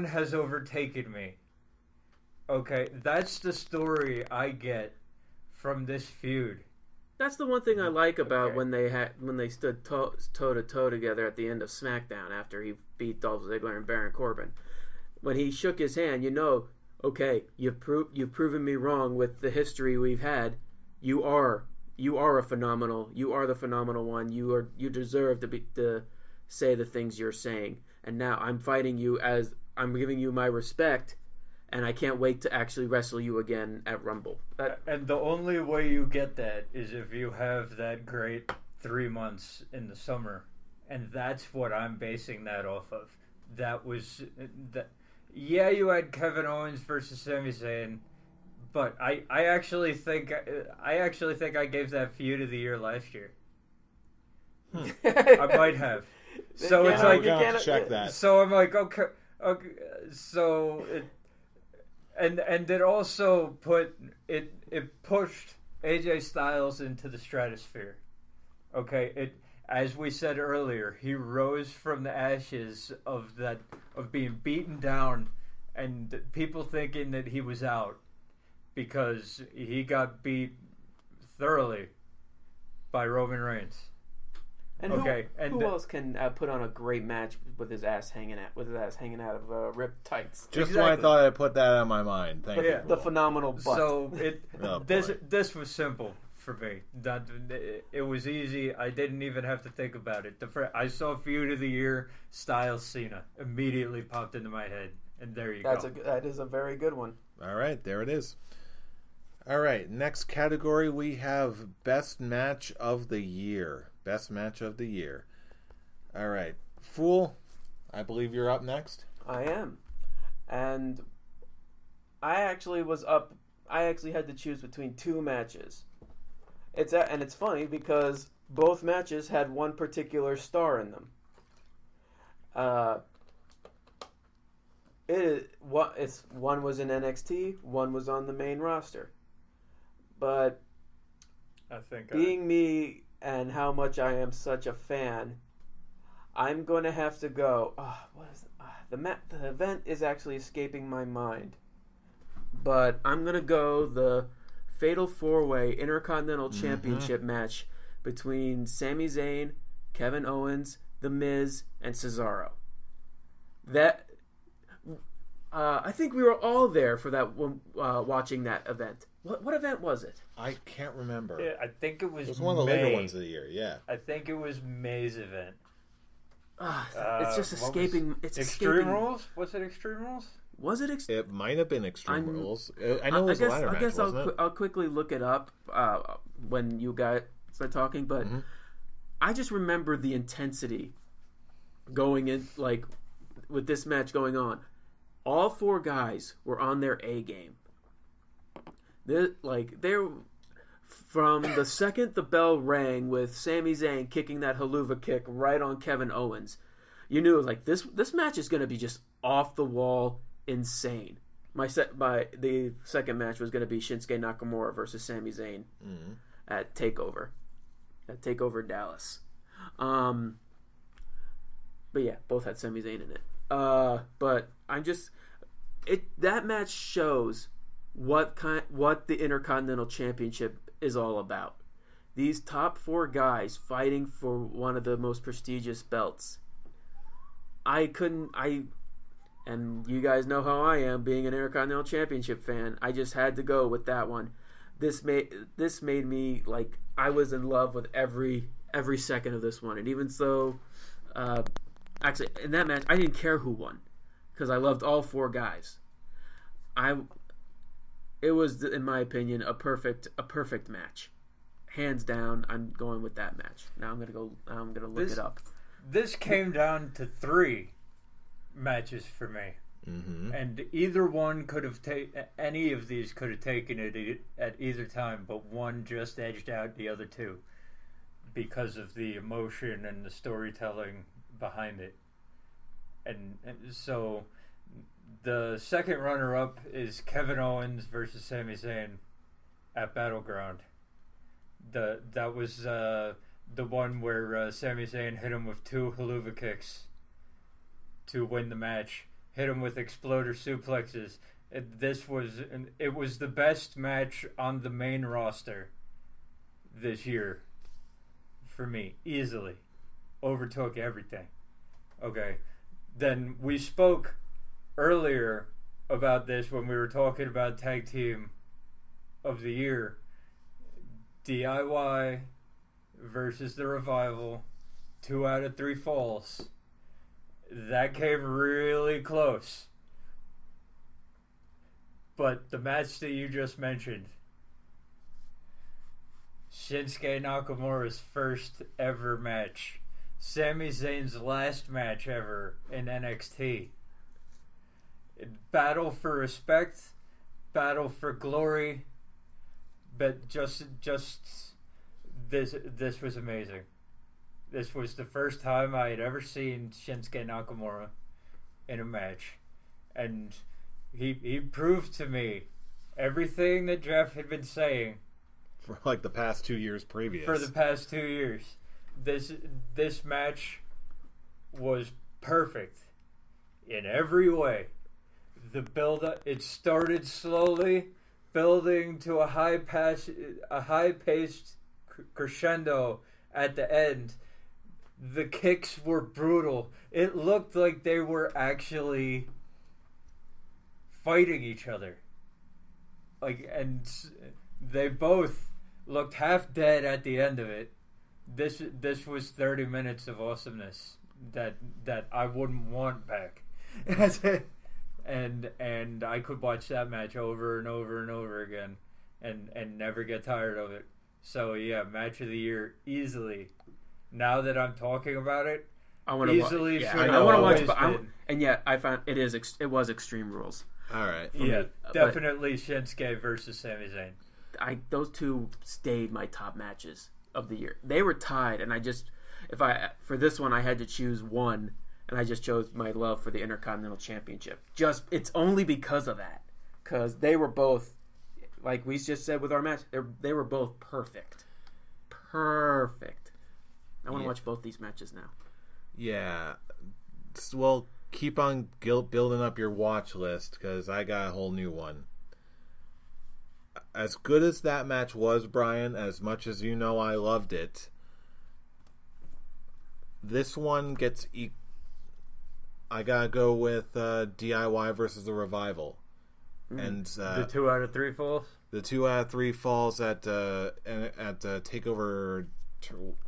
has overtaken me. Okay, that's the story I get from this feud. That's the one thing I like about when they stood toe to toe together at the end of SmackDown after he beat Dolph Ziggler and Baron Corbin. When he shook his hand, okay, you've proven me wrong with the history we've had. You are the phenomenal one. You deserve to say the things you're saying. And now I'm fighting you as I'm giving you my respect. And I can't wait to actually wrestle you again at Rumble. And the only way you get that is if you have that great 3 months in the summer. And that's what I'm basing that off of. Yeah, you had Kevin Owens versus Sami Zayn, but I actually think I gave that feud of the year last year. I might have. So it's like, you can't check that. So I'm like, okay, so it. And it also pushed AJ Styles into the stratosphere. Okay, as we said earlier, he rose from the ashes of being beaten down, and people thinking that he was out because he got beat thoroughly by Roman Reigns. And who else can put on a great match with his ass hanging out of ripped tights? Just when I thought I'd put that on my mind. Thank you. The phenomenal butt. So this was simple for me. It was easy. I didn't even have to think about it. I saw feud of the year, Styles Cena, immediately popped into my head, and there you go. That is a very good one. All right, there it is. All right, next category we have Best Match of the Year. Best Match of the Year. All right. Fool, I believe you're up next. I am. And I actually had to choose between 2 matches. It's funny because both matches had one particular star in them. One was in NXT, one was on the main roster. But being me and how much I am such a fan, I'm going to have to go. The event is actually escaping my mind, but I'm going to go the Fatal 4-Way Intercontinental Championship match between Sami Zayn, Kevin Owens, The Miz, and Cesaro. I think we were all there for that one, watching that event. What event was it? I can't remember. Yeah, I think it was. It was one of the later ones of the year. Yeah, I think it was May's event. It's just escaping. It's Extreme escaping. Rules. Was it Extreme Rules? Was it? it might have been Extreme Rules. I know it was a ladder match, wasn't it? I'll quickly look it up when you guys start talking. But I just remember the intensity going in, like with this match going on. All four guys were on their A game. They're from the second the bell rang with Sami Zayn kicking that haluva kick right on Kevin Owens. You knew like this match is going to be just off the wall insane. The second match was going to be Shinsuke Nakamura versus Sami Zayn at Takeover Dallas. But yeah, both had Sami Zayn in it. But that match shows what the Intercontinental Championship is all about. These top four guys fighting for one of the most prestigious belts. And you guys know how I am being an Intercontinental Championship fan. I just had to go with that one. This made me like I was in love with every second of this one. And even so, actually in that match I didn't care who won because I loved all four guys. It was, in my opinion, a perfect match, hands down. I'm going with that match. Now I'm gonna look it up. This came down to 3 matches for me, and either one could have any of these could have taken it at either time, but one just edged out the other two because of the emotion and the storytelling behind it, and so. The second runner-up is Kevin Owens versus Sami Zayn at Battleground. That was the one where Sami Zayn hit him with 2 haluva kicks to win the match. Hit him with exploder suplexes. It was the best match on the main roster this year for me, easily. Overtook everything. Okay, then we spoke earlier about this when we were talking about tag team of the year. DIY versus the Revival, 2 out of 3 falls. That came really close. But the match that you just mentioned, Shinsuke Nakamura's first ever match, Sami Zayn's last match ever in NXT. Battle for respect, battle for glory, but just this was amazing. This was the first time I had ever seen Shinsuke Nakamura in a match, and he proved to me everything that Jeff had been saying for like the past 2 years previous. For the past 2 years, this match was perfect in every way. The build-up, it started slowly, building to a high-paced crescendo at the end. The kicks were brutal. It looked like they were actually fighting each other. And they both looked half dead at the end of it. This was 30 minutes of awesomeness that I wouldn't want back. And I could watch that match over and over and over again and never get tired of it. So yeah, match of the year easily. Now that I'm talking about it, I want to easily. I want to watch, but and yet I found it was Extreme Rules. All right, yeah, definitely Shinsuke versus Sami Zayn. Those two stayed my top matches of the year. They were tied, and for this one I had to choose one. And I just chose my love for the Intercontinental Championship. It's only because of that. Because they were both, like we just said with our match, they were both perfect. Perfect. I want to watch both these matches now. Yeah. Well, keep on building up your watch list because I got a whole new one. As good as that match was, Brian, as much as you know I loved it, this one gets I gotta go with DIY versus the Revival, and the 2 out of 3 falls. The 2 out of 3 falls at Takeover.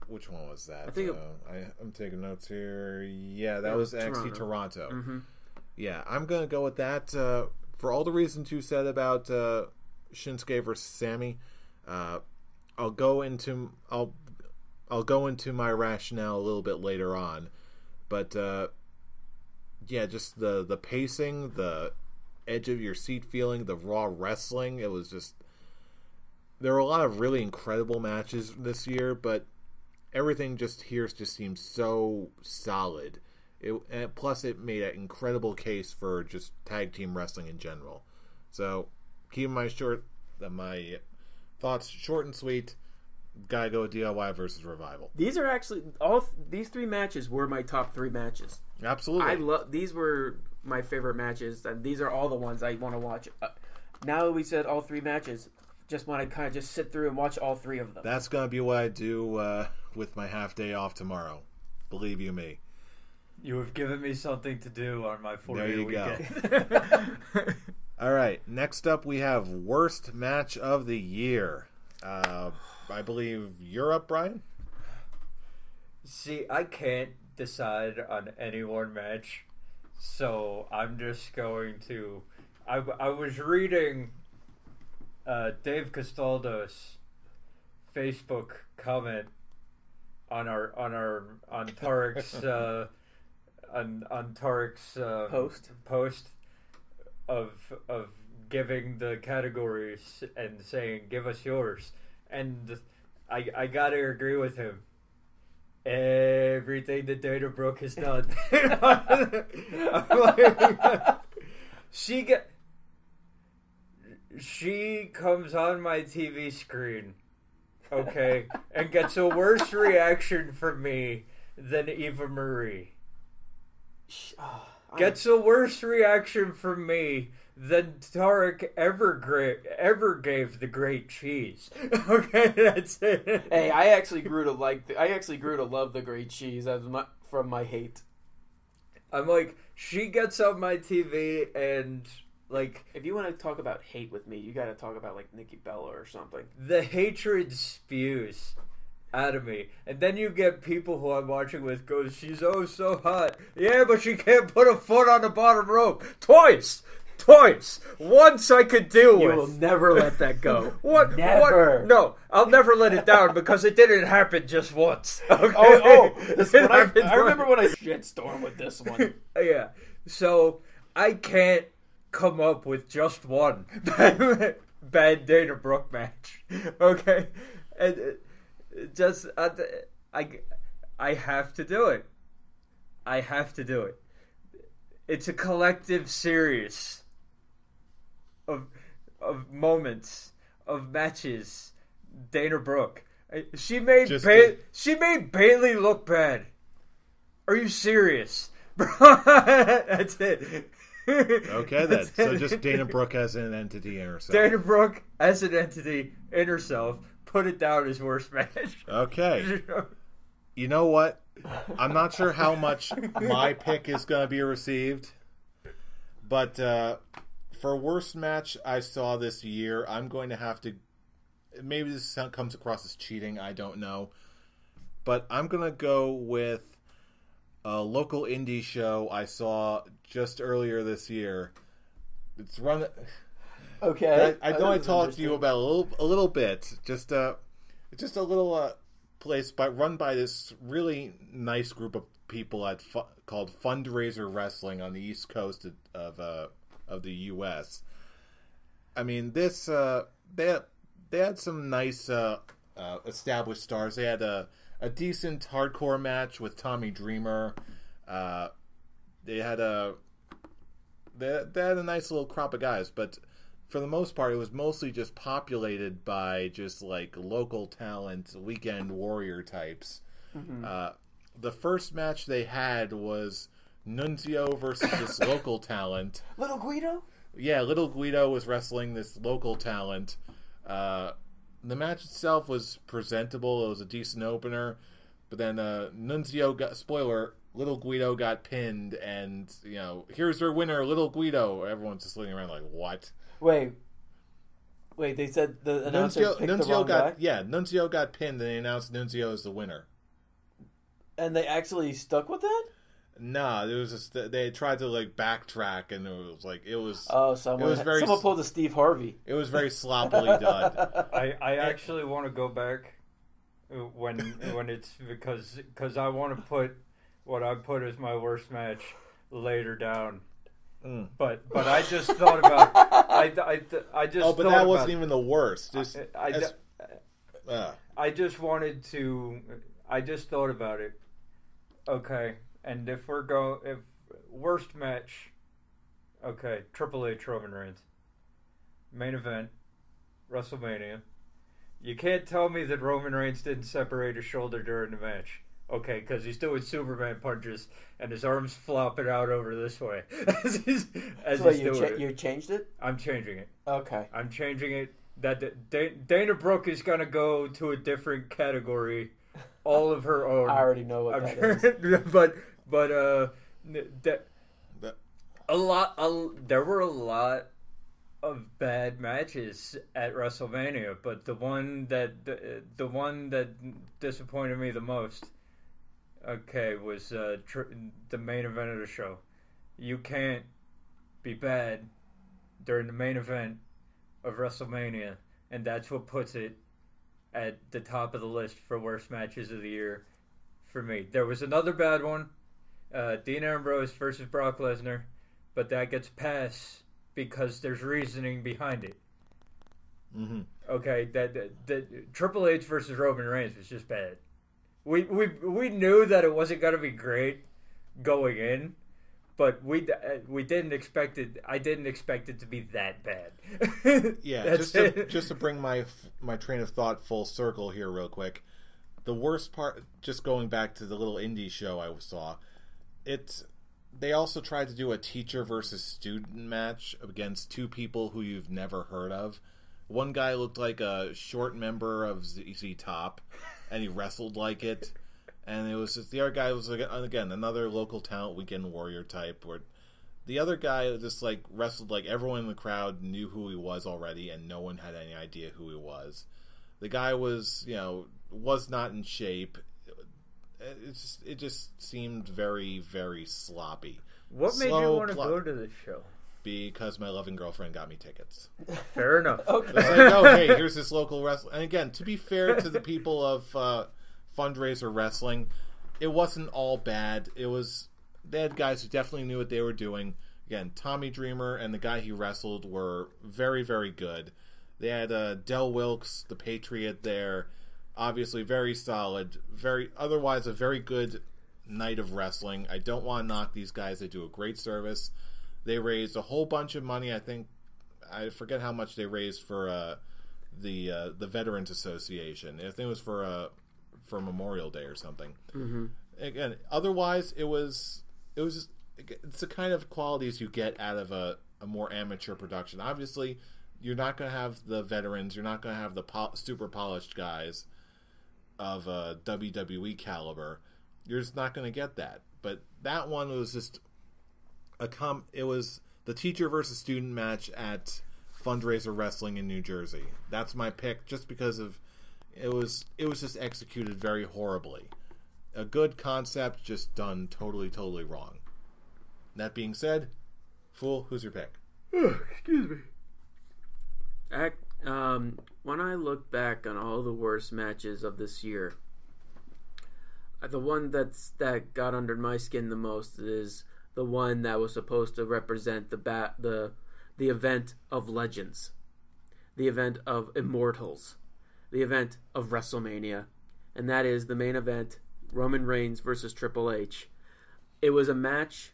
Which one was that? I think I'm taking notes here. Yeah, that was NXT Toronto. Mm-hmm. Yeah, I'm gonna go with that for all the reasons you said about Shinsuke versus Sammy. I'll go into my rationale a little bit later on, but yeah, just the pacing, the edge of your seat feeling, the raw wrestling. It was just, there were a lot of really incredible matches this year, but everything just seems so solid. And plus, it made an incredible case for just tag team wrestling in general. So, keeping my thoughts short and sweet. Gotta go with DIY versus Revival. These are actually these 3 matches were my top 3 matches. Absolutely, these were my favorite matches, and these are all the ones I want to watch. Now that we said all 3 matches, just want to kind of just sit through and watch all 3 of them. That's gonna be what I do with my half day off tomorrow. Believe you me. You have given me something to do on my 4-day weekend. Go. All right, next up we have worst match of the year. I believe you're up, Brian. See, I can't decide on any one match, so I'm just going to. I was reading Dave Castaldo's Facebook comment on Tarek's on Tarek's post of giving the categories and saying, "Give us yours." And I gotta agree with him. Everything that Dana Brooke has done. She comes on my TV screen, okay, and gets a worse reaction from me than Eva Marie. Gets a worse reaction from me than Tarek ever gave the Great Cheese. Okay, that's it. Hey, I actually grew to love the Great Cheese from my hate. I'm like, she gets on my TV and like, if you want to talk about hate with me, you got to talk about like Nikki Bella or something. The hatred spews out of me, and then you get people who I'm watching with goes, "She's oh so hot." Yeah, but she can't put a foot on the bottom rope twice. Once I could deal with. You will never let that go. What? Never. What? No, I'll never let it down because it didn't happen just once. Okay? I remember when I shitstorm with this one. Yeah. So I can't come up with just one bad Dana Brooke match. Okay, and just I have to do it. I have to do it. It's a collective series of moments, of matches. Dana Brooke. She made Bailey look bad. Are you serious? That's it. Okay, then. So just Dana Brooke as an entity in herself. Dana Brooke as an entity in herself. Put it down as worst match. Okay. You know what? I'm not sure how much my pick is going to be received, but for worst match I saw this year, I'm going to have to. Maybe this comes across as cheating. I don't know, but I'm going to go with a local indie show I saw just earlier this year. It's run. Okay. I know I talked to you about a little bit. Just a little place run by this really nice group of people called Fundraiser Wrestling on the East Coast of the U.S. I mean, this they had some nice established stars. They had a decent hardcore match with Tommy Dreamer. They had a nice little crop of guys, but for the most part, it was mostly just populated by just like local talent, weekend warrior types. Mm-hmm. The first match they had was Nunzio versus this local talent. Little Guido? Yeah, Little Guido was wrestling this local talent. The match itself was presentable. It was a decent opener. But then Nunzio got, spoiler, Little Guido got pinned, and here's their winner, Little Guido. Everyone's just looking around like, what? Wait. They said the announcer picked the wrong guy? Yeah, Nunzio got pinned, and they announced Nunzio as the winner. And they actually stuck with that? Nah, it was just they tried to backtrack, and it was someone pulled a Steve Harvey. It was very sloppily done. I actually want to go back when it's because I want to put what I put as my worst match later down. But I just thought about I just but thought that wasn't even the worst. I just wanted to. I just thought about it. Okay, and if worst match, okay, Triple H Roman Reigns, main event, WrestleMania. You can't tell me that Roman Reigns didn't separate his shoulder during the match. Okay, because he's doing Superman punches and his arms flopping out over this way. You changed it? I'm changing it. Okay. I'm changing it. That Dana Brooke is going to go to a different category. All of her own. I already know what that is. There were a lot of bad matches at WrestleMania, but the one that disappointed me the most, was the main event of the show. You can't be bad during the main event of WrestleMania, and that's what puts it at the top of the list for worst matches of the year for me. There was another bad one, Dean Ambrose versus Brock Lesnar, but that gets passed because there's reasoning behind it. Mm-hmm. Okay, that Triple H versus Roman Reigns was just bad. We knew that it wasn't going to be great going in, but we didn't expect it. I didn't expect it to be that bad. Yeah, just to bring my train of thought full circle here real quick. The worst part, just going back to the little indie show I saw, they also tried to do a teacher versus student match against two people who you've never heard of. One guy looked like a short member of ZZ Top, and he wrestled like it. And it was just, the other guy was, again, another local talent weekend warrior type, where the other guy just wrestled like everyone in the crowd knew who he was already, and no one had any idea who he was. The guy was, was not in shape. It just seemed very, very sloppy. What made you want to go to this show? Because my loving girlfriend got me tickets. Fair enough. Okay. Hey, here's this local wrestling. And again, to be fair to the people of Fundraiser Wrestling, it wasn't all bad. They had guys who definitely knew what they were doing. Again, Tommy Dreamer and the guy he wrestled were very, very good. They had Del Wilkes, the Patriot, there. Obviously very solid. Otherwise a very good night of wrestling. I don't want to knock these guys. They do a great service. They raised a whole bunch of money. I forget how much they raised for the Veterans Association. I think it was for Memorial Day or something. Mm-hmm. Again, otherwise it was just, it's the kind of qualities you get out of a more amateur production. Obviously, you're not going to have the veterans. You're not going to have the super polished guys of WWE caliber. You're just not going to get that. But that one was just it was the teacher versus student match at Fundraiser Wrestling in New Jersey. That's my pick, just because of it was just executed very horribly. A good concept, just done totally, totally wrong. That being said, Fool, who's your pick? Excuse me. When I look back on all the worst matches of this year, the one that got under my skin the most is the one that was supposed to represent the event of legends, the event of immortals, the event of WrestleMania, and that is the main event, Roman Reigns versus Triple H. It was a match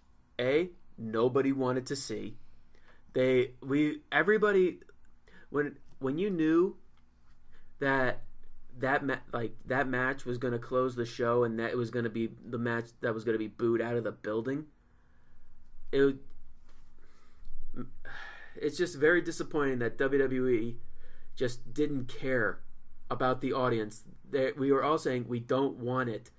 nobody wanted to see. Everybody when you knew that match was going to close the show and that it was going to be the match that was going to be booed out of the building, it's just very disappointing that WWE just didn't care about the audience. We were all saying we don't want it,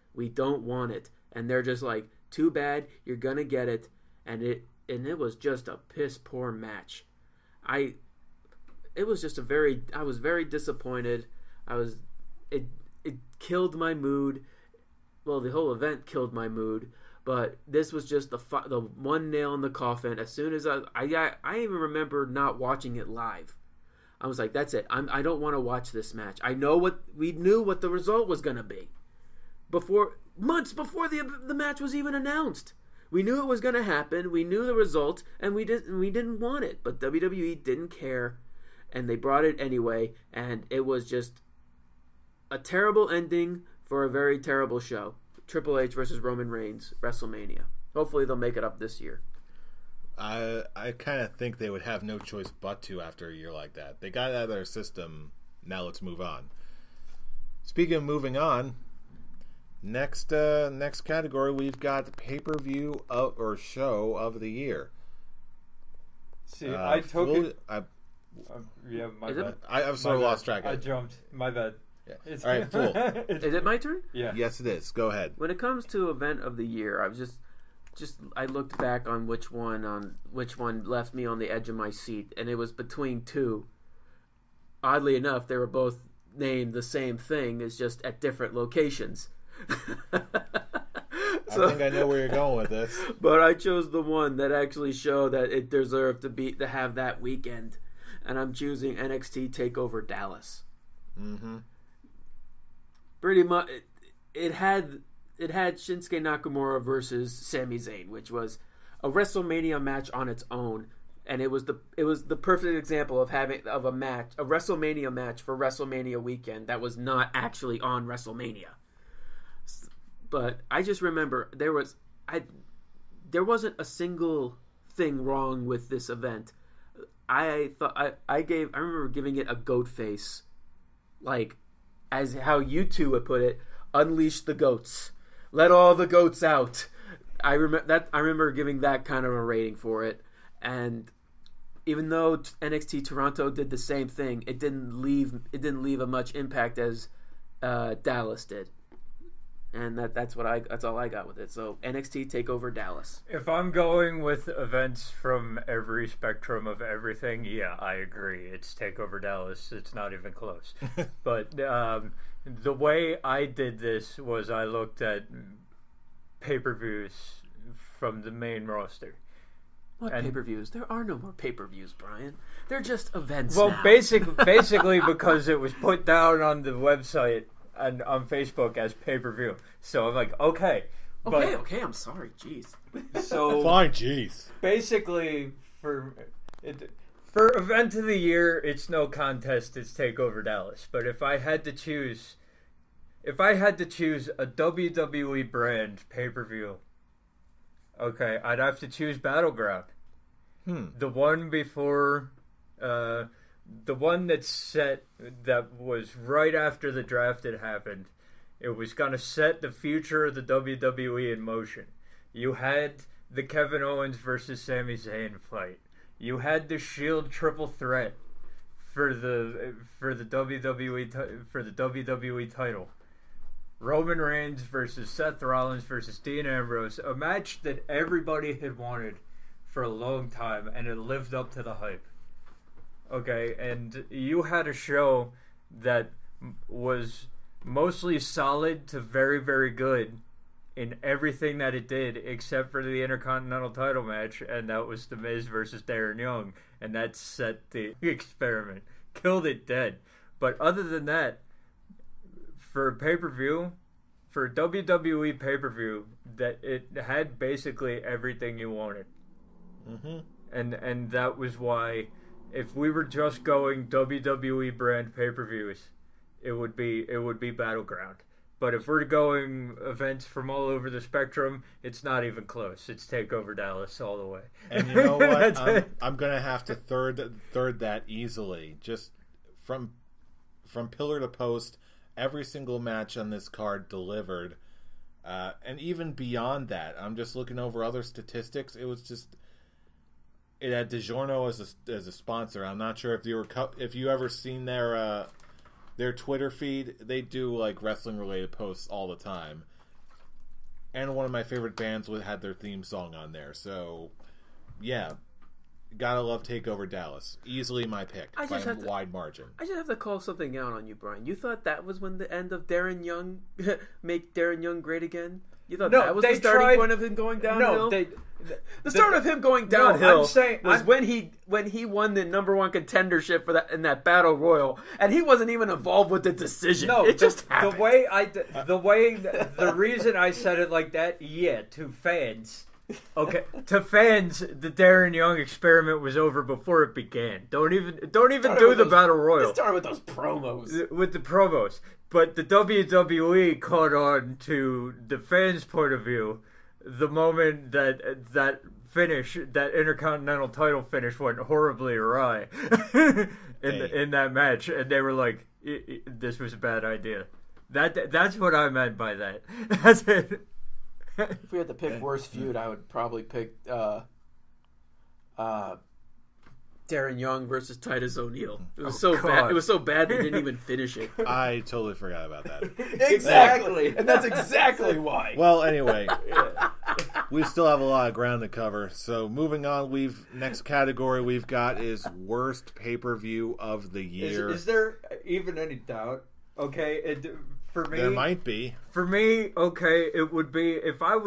and they're just like Too bad. You're gonna get it. And it was just a piss poor match. I was very disappointed. It killed my mood. Well, the whole event killed my mood. But this was just the one nail in the coffin. As soon as I even remember not watching it live. I was like, that's it. I don't want to watch this match. We knew what the result was going to be. Months before the match was even announced. We knew it was going to happen. We knew the result, and we didn't want it. But WWE didn't care, and they brought it anyway. And it was just a terrible ending for a very terrible show. Triple H versus Roman Reigns, WrestleMania. Hopefully they'll make it up this year. I kind of think they would have no choice but to after a year like that. They got it out of their system. Now let's move on. Speaking of moving on, next category we've got pay-per-view or show of the year. See, I took it. Yeah, my bad. I've sort of lost track. I jumped. My bad. Yeah. All right, fool. Is it my turn? Yeah. Yes, it is. Go ahead. When it comes to event of the year, I was just I looked back on which one left me on the edge of my seat, and it was between two. Oddly enough, they were both named the same thing, it's just at different locations. I think I know where you're going with this. But I chose the one that actually showed that it deserved to have that weekend, and I'm choosing NXT TakeOver Dallas. Mm-hmm. Pretty much, it had Shinsuke Nakamura versus Sami Zayn, which was a WrestleMania match on its own, and it was the perfect example of a WrestleMania match for WrestleMania weekend that was not actually on WrestleMania. But I just remember there wasn't a single thing wrong with this event. I remember giving it a goat face, like as how you two would put it, unleash the goats. Let all the goats out. I remember giving that kind of a rating for it. And even though NXT Toronto did the same thing, it didn't leave a much impact as Dallas did. And that's all I got with it. So NXT TakeOver Dallas. If I'm going with events from every spectrum of everything, yeah, I agree. It's TakeOver Dallas. It's not even close. But the way I did this was I looked at pay-per-views from the main roster. What pay-per-views? There are no more pay-per-views, Brian. They're just events. Well, now. basically because it was put down on the website and on Facebook as pay-per-view. So I'm like, okay. Okay, I'm sorry. Jeez. So fine, jeez. Basically, for event of the year, it's no contest. It's TakeOver Dallas. But if I had to choose a WWE brand pay-per-view, okay, I'd have to choose Battleground. The one before, the one that was right after the draft had happened. It was going to set the future of the WWE in motion. You had the Kevin Owens versus Sami Zayn fight. You had the Shield triple threat for the WWE title. Roman Reigns versus Seth Rollins versus Dean Ambrose, a match that everybody had wanted for a long time, and it lived up to the hype. Okay, and you had a show that was mostly solid to very, very good in everything that it did, except for the Intercontinental title match, and that was The Miz versus Darren Young, and that set the experiment. Killed it dead. But other than that, for a pay-per-view, for a WWE pay-per-view, that it had basically everything you wanted. Mm-hmm. And that was why, if we were just going WWE brand pay-per-views, it would be Battleground. But if we're going events from all over the spectrum, it's not even close. It's TakeOver Dallas all the way. And you know what? I'm gonna have to third that easily. Just from pillar to post, every single match on this card delivered, and even beyond that, I'm just looking over other statistics. It was just, it had DiGiorno as a sponsor. I'm not sure if you ever seen their Twitter feed. They do like wrestling related posts all the time, and one of my favorite bands had their theme song on there. So, yeah, gotta love Takeover Dallas. Easily my pick by a wide margin. I just have to call something out on you, Brian. You thought that was when the end of Darren Young, make Darren Young great again? You thought that was the starting point of him going downhill? No, the start of him going downhill was when he won the number one contendership for that in that battle royal, and he wasn't even involved with the decision. No, it just happened. The reason I said it like that, to fans. Okay, to fans, the Darren Young experiment was over before it began. Don't even do the battle royal. It started with those promos. With the promos. But the WWE caught on to the fans' point of view the moment that finish, that Intercontinental title finish went horribly awry in that match, and they were like, "This was a bad idea." That's what I meant by that. That's it. If we had to pick worst feud, I would probably pick Darren Young versus Titus O'Neil. It was bad. It was so bad they didn't even finish it. I totally forgot about that. Exactly, and that's exactly why. Well, anyway, we still have a lot of ground to cover. So moving on, next category we've got is worst pay-per-view of the year. Is there even any doubt? Okay, for me, there might be. For me, okay, it would be if I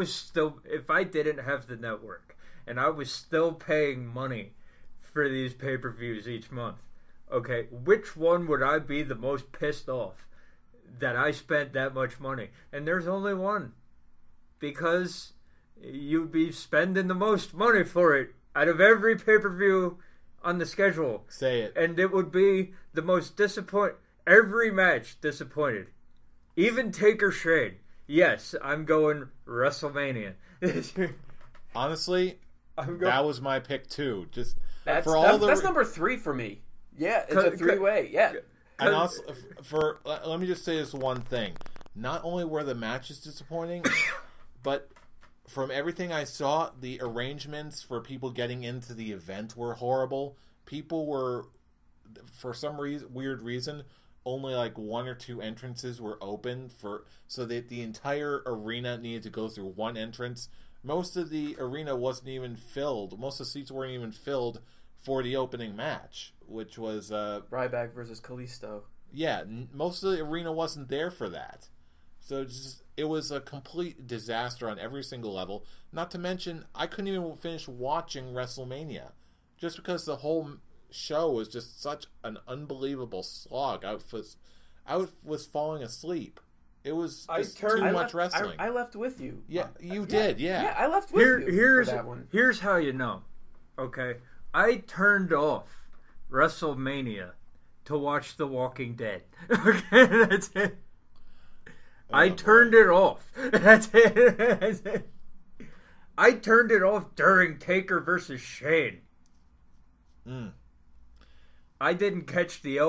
didn't have the network and I was still paying money for these pay-per-views each month. Okay, which one would I be the most pissed off that I spent that much money? And there's only one, because you'd be spending the most money for it out of every pay-per-view on the schedule. Say it. And it would be the most disappointing. Every match disappointed. Even Taker Shane. Yes, I'm going WrestleMania. Honestly, that was my pick too. Just that's number 3 for me. Yeah, it's a 3-way. Yeah. And also, let me just say this one thing. Not only were the matches disappointing, but from everything I saw, the arrangements for people getting into the event were horrible. People were, for some weird reason, only like 1 or 2 entrances were open so that the entire arena needed to go through one entrance. Most of the arena wasn't even filled. Most of the seats weren't even filled for the opening match, which was Ryback versus Kalisto. Yeah, most of the arena wasn't there for that. So it was a complete disaster on every single level. Not to mention, I couldn't even finish watching WrestleMania just because the whole show was just such an unbelievable slog. I was falling asleep. It was too much wrestling. I left with you. Yeah, you did. Yeah. Yeah, I left with you for that one. Here's how you know. Okay, I turned off WrestleMania to watch The Walking Dead. Okay, that's it. I turned it off. That's it. I turned it off during Taker versus Shane. I didn't catch the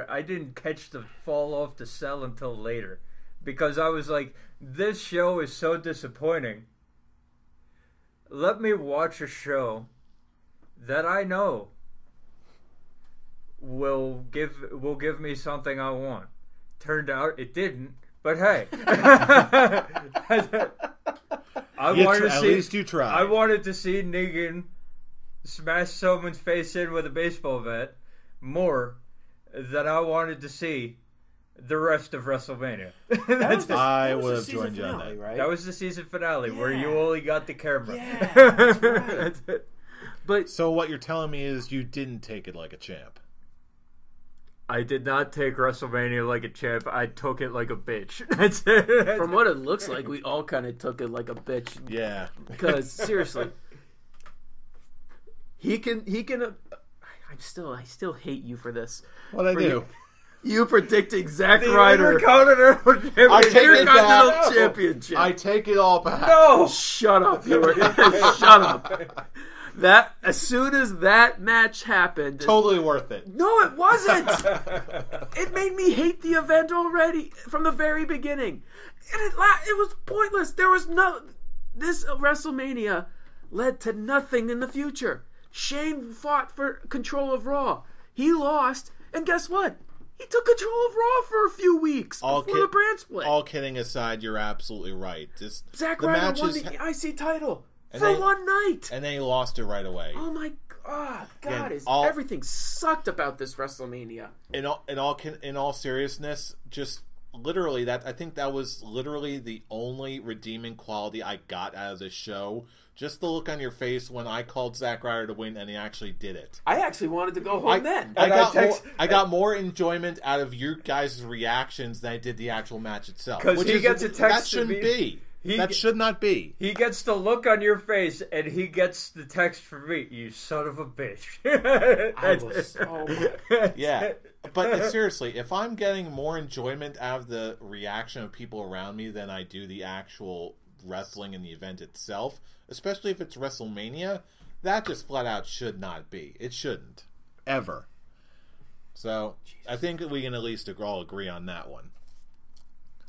I didn't catch the fall off the cell until later, because I was like, this show is so disappointing. Let me watch a show that I know will give me something I want. Turned out it didn't, but hey. At least you tried. I wanted to see Negan smash someone's face in with a baseball bat more than I wanted to see the rest of WrestleMania. I would have joined you on that. Right? That was the season finale where you only got the camera. Yeah, that's right. That's it. But so what you're telling me is you didn't take it like a champ. I did not take WrestleMania like a champ. I took it like a bitch. That's it. From what it looks like, we all kind of took it like a bitch. Yeah. Because seriously, he can. I still hate you for this. What I do? You predicting Zack Ryder Intercontinental Championship. I take it all back. No, shut up. Shut up. That as soon as that match happened, totally worth it. No, it wasn't. It made me hate the event already from the very beginning, and it was pointless. There was this WrestleMania led to nothing in the future. Shane fought for control of Raw. He lost, and guess what? He took control of Raw for a few weeks before the brand split. All kidding aside, you're absolutely right. Zack Ryder won the IC title for one night. And then he lost it right away. Oh my God! Everything sucked about this WrestleMania. In all seriousness, just literally I think that was literally the only redeeming quality I got out of this show. Just the look on your face when I called Zack Ryder to win, and he actually did it. I actually wanted to go home then. I got more enjoyment out of your guys' reactions than I did the actual match itself. Because he gets a text. That shouldn't be. That should not be. He gets the look on your face, and he gets the text from me. You son of a bitch. I was so mad. Yeah, but seriously, if I'm getting more enjoyment out of the reaction of people around me than I do the actual wrestling in the event itself, especially if it's WrestleMania, that just flat out should not be. It shouldn't. Ever. So, Jesus. I think we can at least all agree on that one.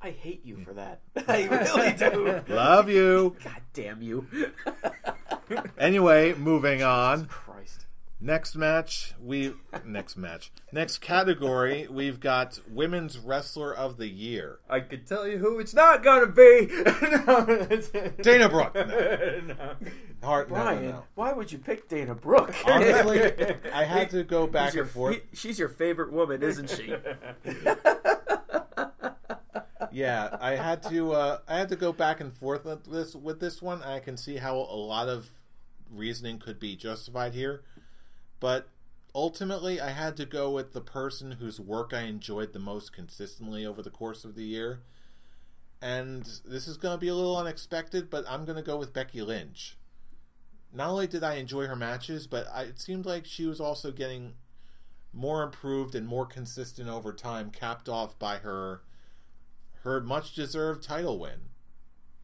I hate you for that. I really do. Love you. God damn you. Anyway, moving on. Christ. Next category, we've got Women's Wrestler of the Year. I could tell you who it's not gonna be. Dana Brooke. No. Brian, no. Why would you pick Dana Brooke? Honestly, I had to go back and forth. She's your favorite woman, isn't she? Yeah, I had to go back and forth with this one. I can see how a lot of reasoning could be justified here, but ultimately I had to go with the person whose work I enjoyed the most consistently over the course of the year. And this is going to be a little unexpected, but I'm going to go with Becky Lynch. Not only did I enjoy her matches, but it seemed like she was also getting more improved and more consistent over time, capped off by her much-deserved title win.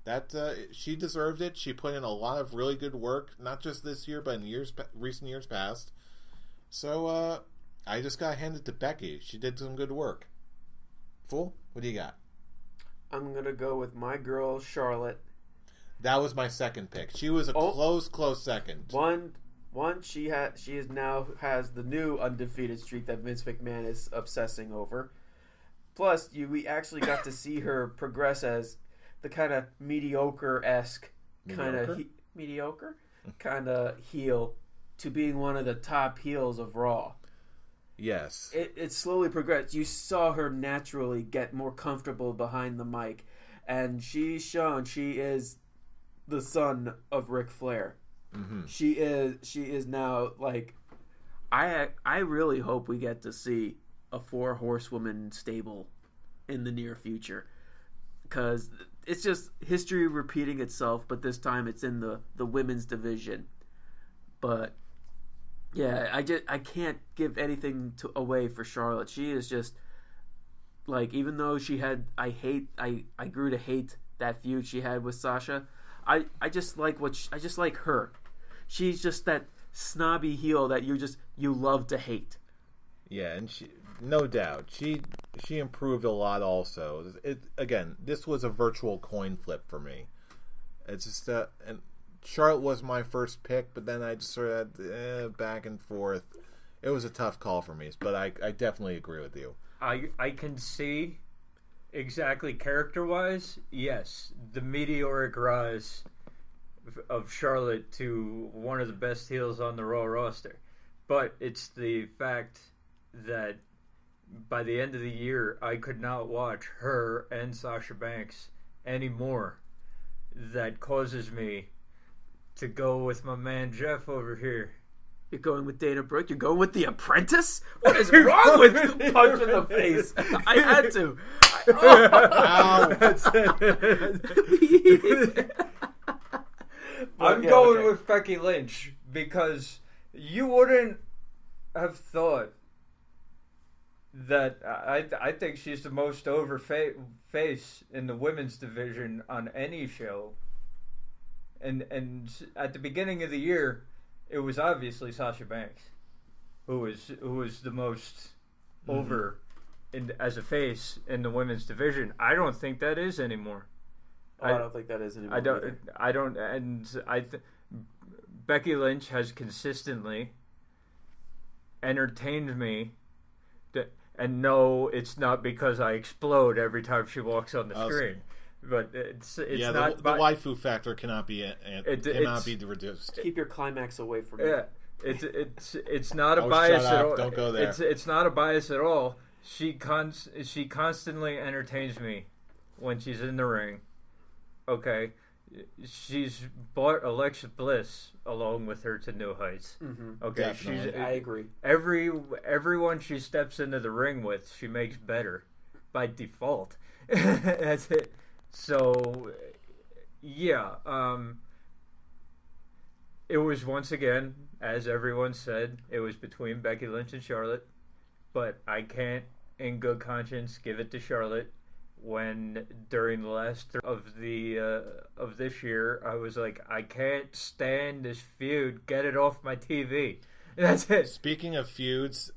That she deserved it. She put in a lot of really good work, not just this year, but in recent years past. So I just got handed to Becky. She did some good work. Fool, what do you got? I'm gonna go with my girl Charlotte. That was my second pick. She was a close second. She now has the new undefeated streak that Vince McMahon is obsessing over. Plus, we actually got to see her progress as the kind of mediocre-esque kind of heel to being one of the top heels of Raw. Yes. It slowly progressed. You saw her naturally get more comfortable behind the mic, and she's shown she is the son of Ric Flair. Mm-hmm. She is now like. I really hope we get to see a 4-horsewoman stable in the near future, because it's just history repeating itself, but this time it's in the women's division. But yeah, I can't give anything away for Charlotte. She is just like, even though she had I grew to hate that feud she had with Sasha. I just like I just like her. She's just that snobby heel that you love to hate. Yeah, and she, no doubt, she improved a lot. Also, again, this was a virtual coin flip for me. It's just and Charlotte was my first pick, but then I just sort of had back and forth. It was a tough call for me, but I definitely agree with you. I can see exactly character-wise, yes, the meteoric rise of Charlotte to one of the best heels on the Raw roster. But it's the fact that by the end of the year, I could not watch her and Sasha Banks anymore. That causes me to go with my man Jeff over here. You're going with Dana Brooke? You're going with The Apprentice? What is wrong with you? Punch in the face. I had to. I'm going with Becky Lynch because you wouldn't have thought that I think she's the most over face in the women's division on any show. And at the beginning of the year, it was obviously Sasha Banks who was the most over as a face in the women's division. I don't think that is anymore. I don't think that is anymore. I don't, and Becky Lynch has consistently entertained me. And no, it's not because I explode every time she walks on the screen. But it's not. The waifu factor cannot be reduced. Keep your climax away from me. Yeah, it's not a Oh, bias shut up. at all. Don't go there. It's not a bias at all. She constantly entertains me when she's in the ring. Okay, she's brought Alexa Bliss along with her to new heights. Mm-hmm. Okay, Definitely. I agree. Everyone she steps into the ring with, she makes better by default. That's it. So, yeah, it was once again, as everyone said, it was between Becky Lynch and Charlotte, but I can't, in good conscience, give it to Charlotte. When during the last of this year, I was like, I can't stand this feud. Get it off my TV. That's it. Speaking of feuds,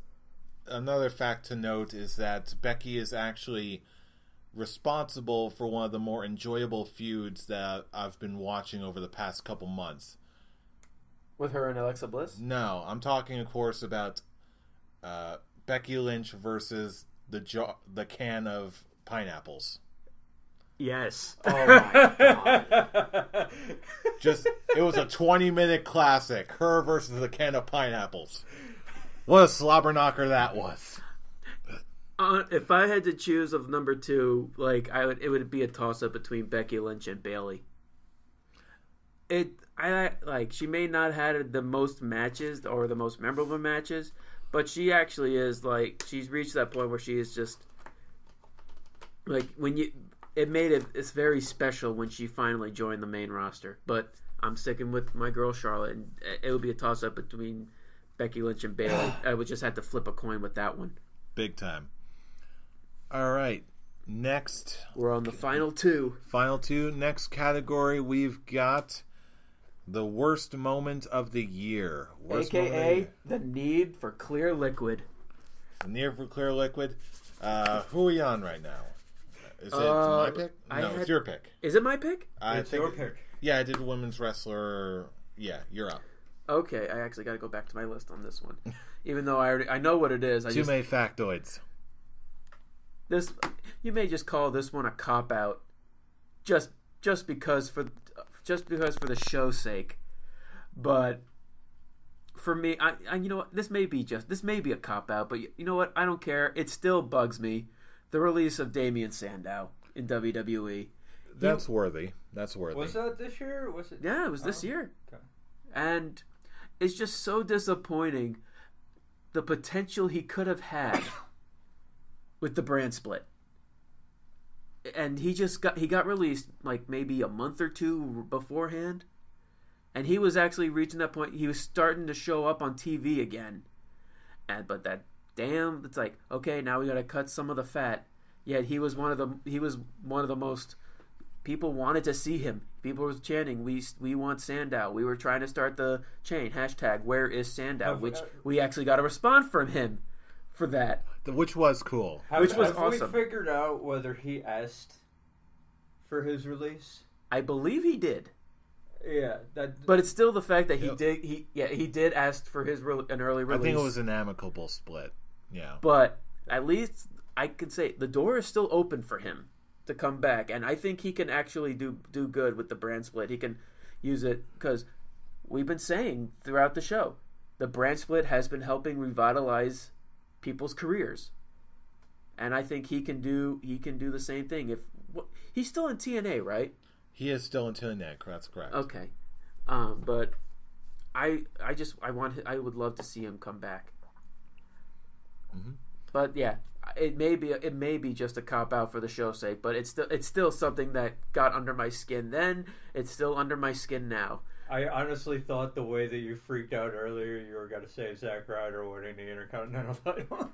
another fact to note is that Becky is actually responsible for one of the more enjoyable feuds that I've been watching over the past couple months. With her and Alexa Bliss? No, I'm talking, of course, about Becky Lynch versus the can of pineapples. Yes. Oh my god. It was a 20-minute classic. Her versus the can of pineapples. What a slobber knocker that was. If I had to choose of number 2, it would be a toss up between Becky Lynch and Bayley. She may not have had the most matches or the most memorable matches, but she actually is she's reached that point where she is just it's very special when she finally joined the main roster. But I'm sticking with my girl Charlotte, and it would be a toss up between Becky Lynch and Bayley. I would just have to flip a coin with that one. Big time. All right. Next. We're on the final two. Next category, we've got the worst moment of the year. AKA the need for clear liquid. The need for clear liquid. Who are we on right now? Is it my pick? No, it's your pick. Is it my pick? It's your pick. Yeah, I did women's wrestler. Yeah, you're up. Okay, I actually got to go back to my list on this one. Even though I know what it is. Too many factoids. You may just call this one a cop out, just because for the show's sake. But for me, I you know what, this may be a cop out, but you know what, I don't care. It still bugs me. The release of Damian Sandow in WWE. That's worthy. Was that this year? Was it? Yeah, it was this year. Okay. And it's just so disappointing. The potential he could have had with the brand split. And he got released maybe a month or two beforehand. And he was actually reaching that point. He was starting to show up on TV again. But it's okay, now we got to cut some of the fat. Yet he was one of the most people wanted to see him. People were chanting, "We want Sandow." We were trying to start the chain hashtag Where is Sandow, which we actually got a response from him for that, which was cool. Which was have awesome. we figured out whether he asked for his release? I believe he did. Yeah, but it's still the fact that he did ask for an early release. I think it was an amicable split. Yeah, but at least I could say the door is still open for him to come back, and I think he can actually do good with the brand split. He can use it because we've been saying throughout the show, the brand split has been helping revitalize people's careers, and I think he can do the same thing. He's still in TNA, right? He is still in TNA. That's correct. Okay, but I would love to see him come back. Mm-hmm. But yeah, it may be just a cop out for the show's sake, but it's still something that got under my skin then. It's still under my skin now. I honestly thought the way that you freaked out earlier, you were going to say Zack Ryder winning the Intercontinental title.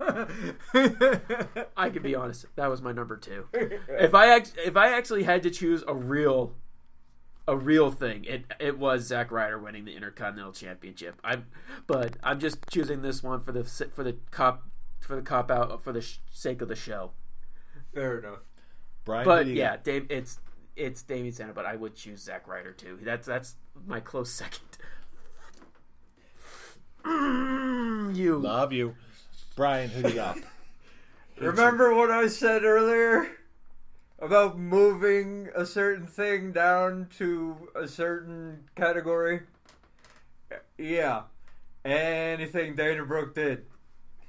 I can be honest, that was my number 2. If I actually had to choose a real thing, it was Zack Ryder winning the Intercontinental Championship. But I'm just choosing this one for the cop out for the sake of the show. Fair enough. Brian, but yeah, Dave, it's Damian Sandow, but I would choose Zack Ryder too. That's my close second. Love you, Brian. Who do you got? Remember what I said earlier about moving a certain thing down to a certain category? Yeah. Anything Dana Brooke did,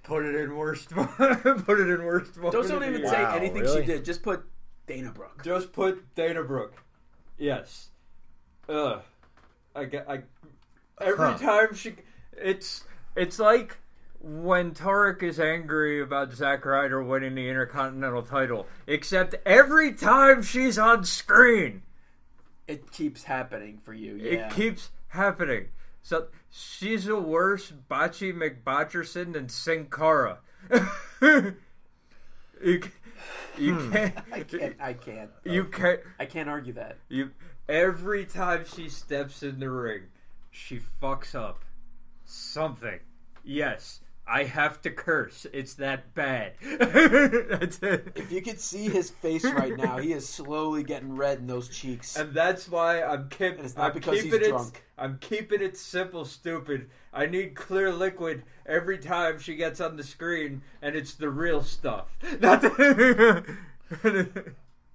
put it in worst. Put it in worst. Don't even say anything really? she did. Just put Dana Brooke. Just put Dana Brooke. Yes. Every time it's like when Tarek is angry about Zack Ryder winning the Intercontinental title, except every time she's on screen, It keeps happening for you. Yeah. it keeps happening. So she's a worse Bocce McBotcherson than Sin Cara. you can't. I can't. You can't. I can't argue that. Every time she steps in the ring, she fucks up something. Yes, I have to curse. It's that bad. That's it. If you could see his face right now, he is slowly getting red in those cheeks. And that's why I'm And it's not because he's keeping it. drunk. I'm keeping it simple, stupid. I need clear liquid every time she gets on the screen, and it's the real stuff. Not the...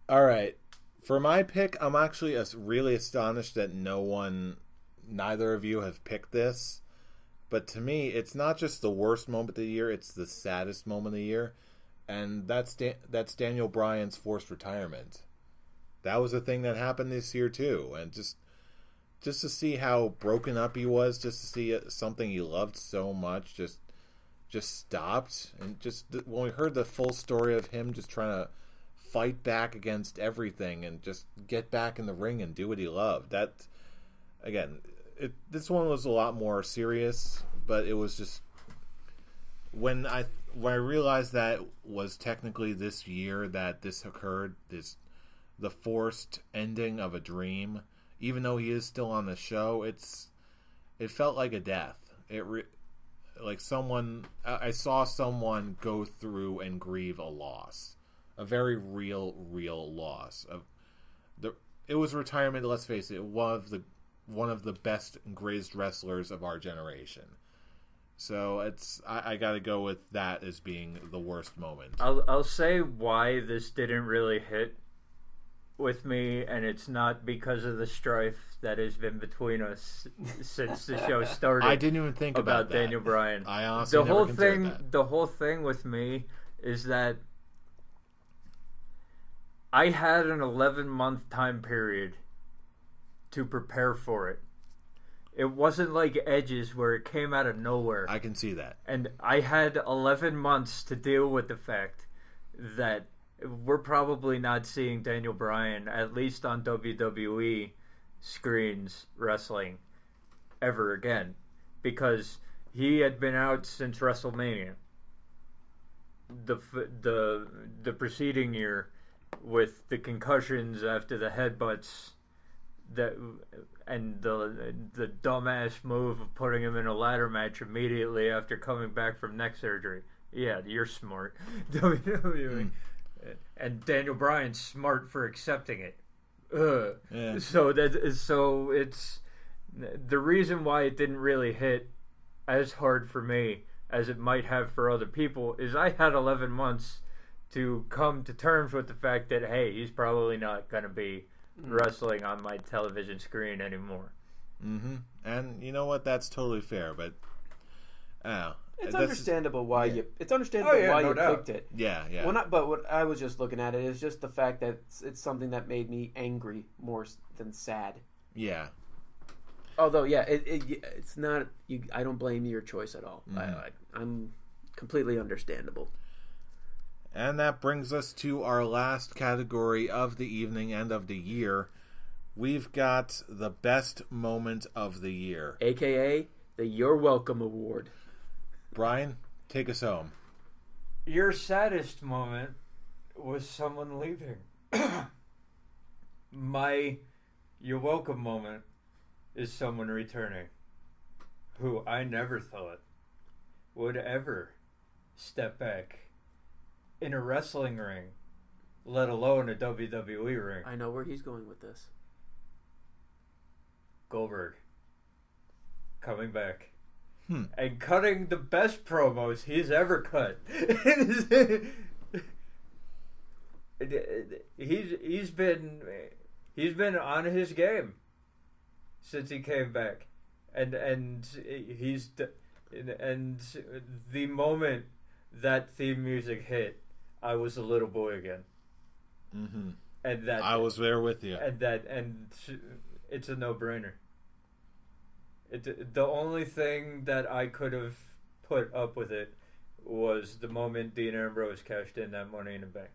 All right. For my pick, I'm actually really astonished that neither of you have picked this. But to me, it's not just the worst moment of the year, it's the saddest moment of the year. And that's Daniel Bryan's forced retirement. That was a thing that happened this year too. And just to see how broken up he was, just to see something he loved so much just stopped. And just when we heard the full story of him just trying to fight back against everything and just get back in the ring and do what he loved. That, again, this one was a lot more serious, but it was just when I realized that was technically this year that this occurred, the forced ending of a dream. Even though he is still on the show, it felt like a death. I saw someone go through and grieve a loss. A very real loss. It was retirement. Let's face it, one of the best and greatest wrestlers of our generation. So I got to go with that as being the worst moment. I'll say why this didn't really hit with me, and it's not because of the strife that has been between us since the show started. I didn't even think about that. Daniel Bryan. I honestly never considered that. The whole thing with me is that I had an 11-month time period to prepare for it. It wasn't like Edge's where it came out of nowhere. I can see that. And I had 11 months to deal with the fact that we're probably not seeing Daniel Bryan, at least on WWE screens, wrestling ever again. Because he had been out since WrestleMania. The preceding year, with the concussions after the headbutts and the dumbass move of putting him in a ladder match immediately after coming back from neck surgery. Yeah, you're smart. WWE. And Daniel Bryan's smart for accepting it. Yeah. So it's the reason why it didn't really hit as hard for me as it might have for other people is I had 11 months to come to terms with the fact that, hey, he's probably not going to be wrestling on my television screen anymore. Mm-hmm. And you know what? That's totally fair, but it's understandable why yeah. it's understandable why you doubt. picked it. Yeah. But what I was just looking at it is just the fact that it's something that made me angry more than sad. Yeah. Although, yeah, it's not. I don't blame your choice at all. I'm completely understandable. And that brings us to our last category of the evening and of the year. We've got the best moment of the year, AKA the You're Welcome Award. Brian, take us home. Your saddest moment was someone leaving. My You're Welcome moment is someone returning who I never thought would ever step back in a wrestling ring, let alone a WWE ring. I know where he's going with this. Goldberg coming back and cutting the best promos he's ever cut. he's been on his game since he came back, and the moment that theme music hit, I was a little boy again. Mm-hmm. And that I was there with you. And it's a no-brainer. The only thing that I could have put up with it was the moment Dean Ambrose cashed in that Money in the Bank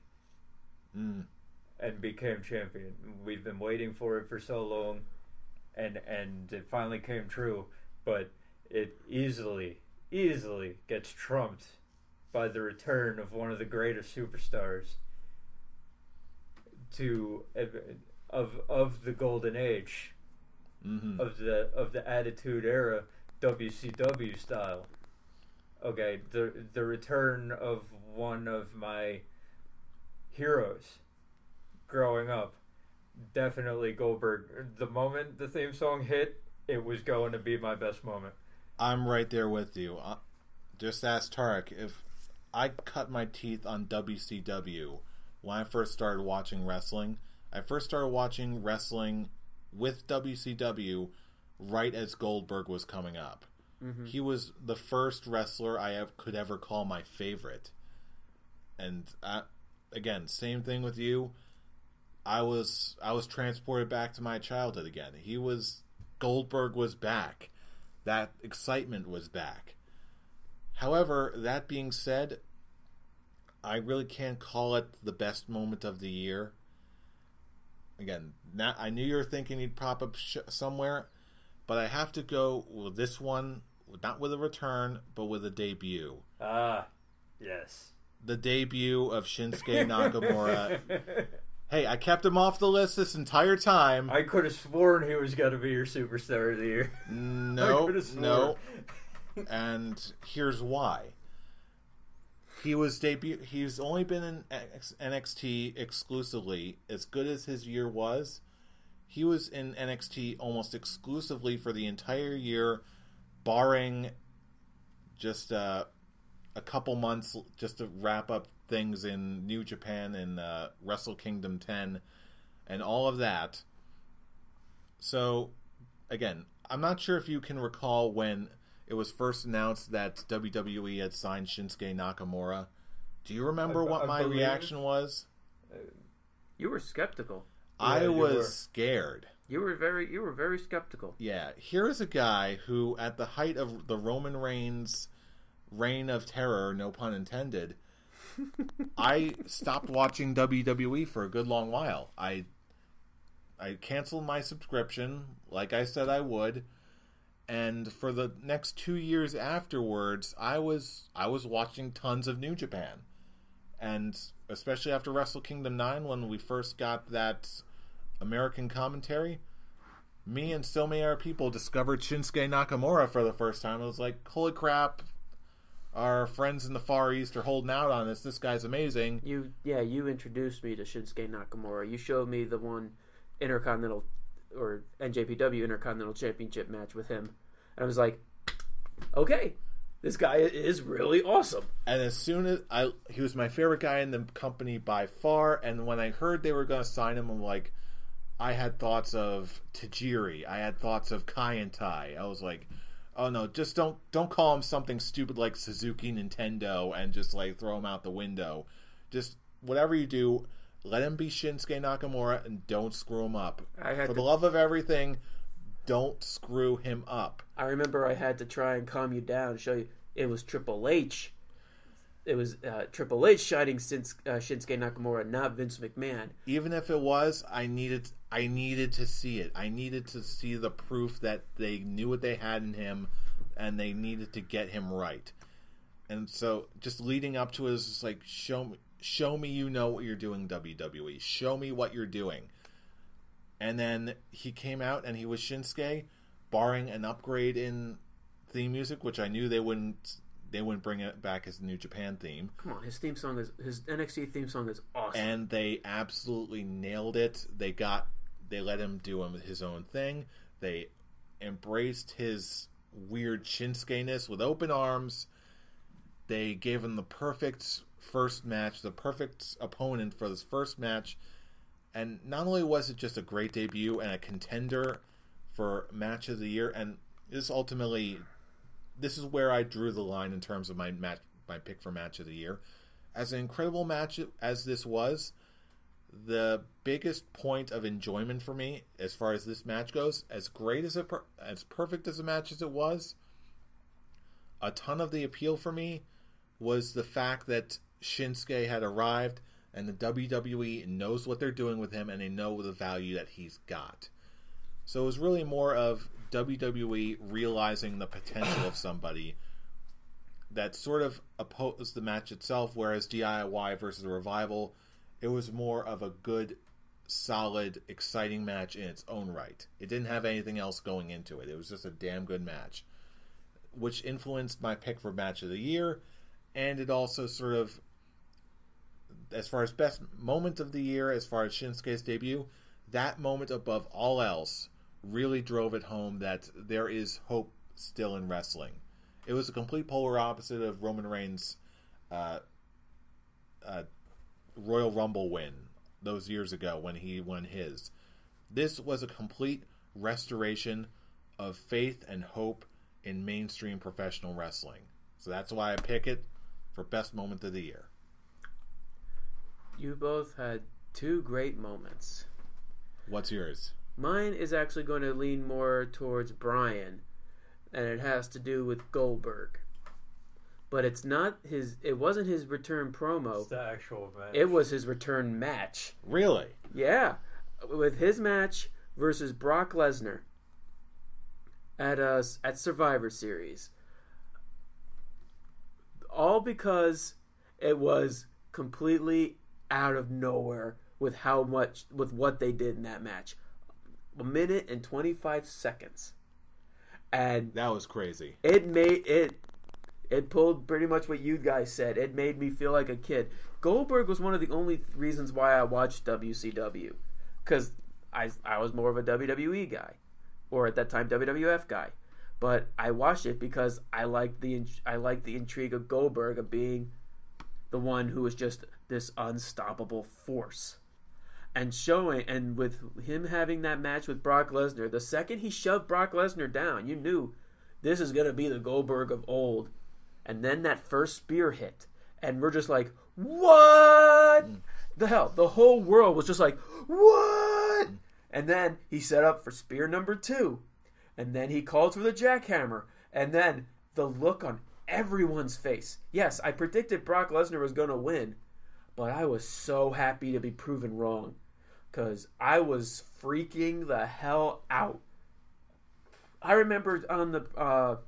and became champion. We've been waiting for it for so long, and it finally came true. But it easily gets trumped by the return of one of the greatest superstars of the golden age, of the Attitude Era, WCW style. Okay, the return of one of my heroes growing up, definitely Goldberg. The moment the theme song hit, it was going to be my best moment. I'm right there with you. Just ask Tarek. If I cut my teeth on WCW when I first started watching wrestling, I first started watching wrestling with WCW right as Goldberg was coming up. Mm-hmm. He was the first wrestler I could ever call my favorite. And again, same thing with you. I was transported back to my childhood again. Goldberg was back. That excitement was back. However, that being said, I really can't call it the best moment of the year. Again, I knew you were thinking he'd pop up somewhere, but I have to go with this one, not with a return, but with a debut. Yes. The debut of Shinsuke Nakamura. Hey, I kept him off the list this entire time. I could have sworn he was going to be your superstar of the year. No. And here's why. He's only been in NXT exclusively. As good as his year was, he was in NXT almost exclusively for the entire year, barring just a couple months just to wrap up things in New Japan and Wrestle Kingdom 10 and all of that. So, again, I'm not sure if you can recall when it was first announced that WWE had signed Shinsuke Nakamura. Do you remember what my reaction was? You were skeptical. I was scared. You were very skeptical. Yeah, here is a guy who, at the height of the Roman Reigns' reign of terror, no pun intended, I stopped watching WWE for a good long while. I canceled my subscription, like I said I would. And for the next 2 years afterwards, I was watching tons of New Japan. And especially after Wrestle Kingdom 9, when we first got that American commentary, me and so many other people discovered Shinsuke Nakamura for the first time. I was like, holy crap, our friends in the Far East are holding out on us. This guy's amazing. You introduced me to Shinsuke Nakamura. You showed me the one Intercontinental or NJPW Intercontinental Championship match with him, and I was like, okay, this guy is really awesome. And as soon as he was my favorite guy in the company by far, and when I heard they were going to sign him, I'm like, I had thoughts of Tajiri, I had thoughts of Kai and Tai. I was like, oh no, just don't call him something stupid like Suzuki Nintendo and just like throw him out the window. Just whatever you do, let him be Shinsuke Nakamura and don't screw him up. For the love of everything, don't screw him up. I remember I had to try and calm you down and show you it was Triple H. It was Triple H shining Shinsuke Nakamura, not Vince McMahon. Even if it was, I needed to see it. I needed to see the proof that they knew what they had in him and they needed to get him right. And so just leading up to it is just like, show me you know what you're doing, WWE. Show me what you're doing. And then he came out and he was Shinsuke, barring an upgrade in theme music, which I knew they wouldn't bring it back as the New Japan theme. Come on, his NXT theme song is awesome. And they absolutely nailed it. They let him do his own thing. They embraced his weird Shinsuke-ness with open arms. They gave him the perfect first match, the perfect opponent for this first match. And not only was it just a great debut and a contender for match of the year, and this is where I drew the line in terms of my pick for match of the year. As an incredible match as this was, the biggest point of enjoyment for me, as far as this match goes, as perfect as a match as it was, a ton of the appeal for me was the fact that Shinsuke had arrived, and the WWE knows what they're doing with him, and they know the value that he's got. So it was really more of WWE realizing the potential of somebody that sort of opposed the match itself, whereas DIY versus the Revival, it was more of a good, solid, exciting match in its own right. It didn't have anything else going into it. It was just a damn good match, which influenced my pick for match of the year, and it also sort of, as far as best moment of the year, as far as Shinsuke's debut, that moment above all else really drove it home that there is hope still in wrestling. It was a complete polar opposite of Roman Reigns' Royal Rumble win those years ago when he won his. This was a complete restoration of faith and hope in mainstream professional wrestling. So that's why I pick it for best moment of the year. You both had two great moments. What's yours? Mine is actually going to lean more towards Bryan, and it has to do with Goldberg. But it wasn't his return promo. It's the actual match. It was his return match. Really? Yeah. With his match versus Brock Lesnar at Survivor Series. All because it was completely out of nowhere with what they did in that match. 1 minute and 25 seconds. And that was crazy. It pulled pretty much what you guys said. It made me feel like a kid. Goldberg was one of the only reasons why I watched WCW, because I was more of a WWE guy, or at that time WWF guy. But I watched it because I liked the intrigue of Goldberg of being the one who was just this unstoppable force. And with him having that match with Brock Lesnar, the second he shoved Brock Lesnar down, you knew this is going to be the Goldberg of old. And then that first spear hit, and we're just like, what? The hell? The whole world was just like, what? And then he set up for spear number 2. And then he called for the jackhammer. And then the look on everyone's face. Yes, I predicted Brock Lesnar was going to win, but I was so happy to be proven wrong, because I was freaking the hell out. I remember on the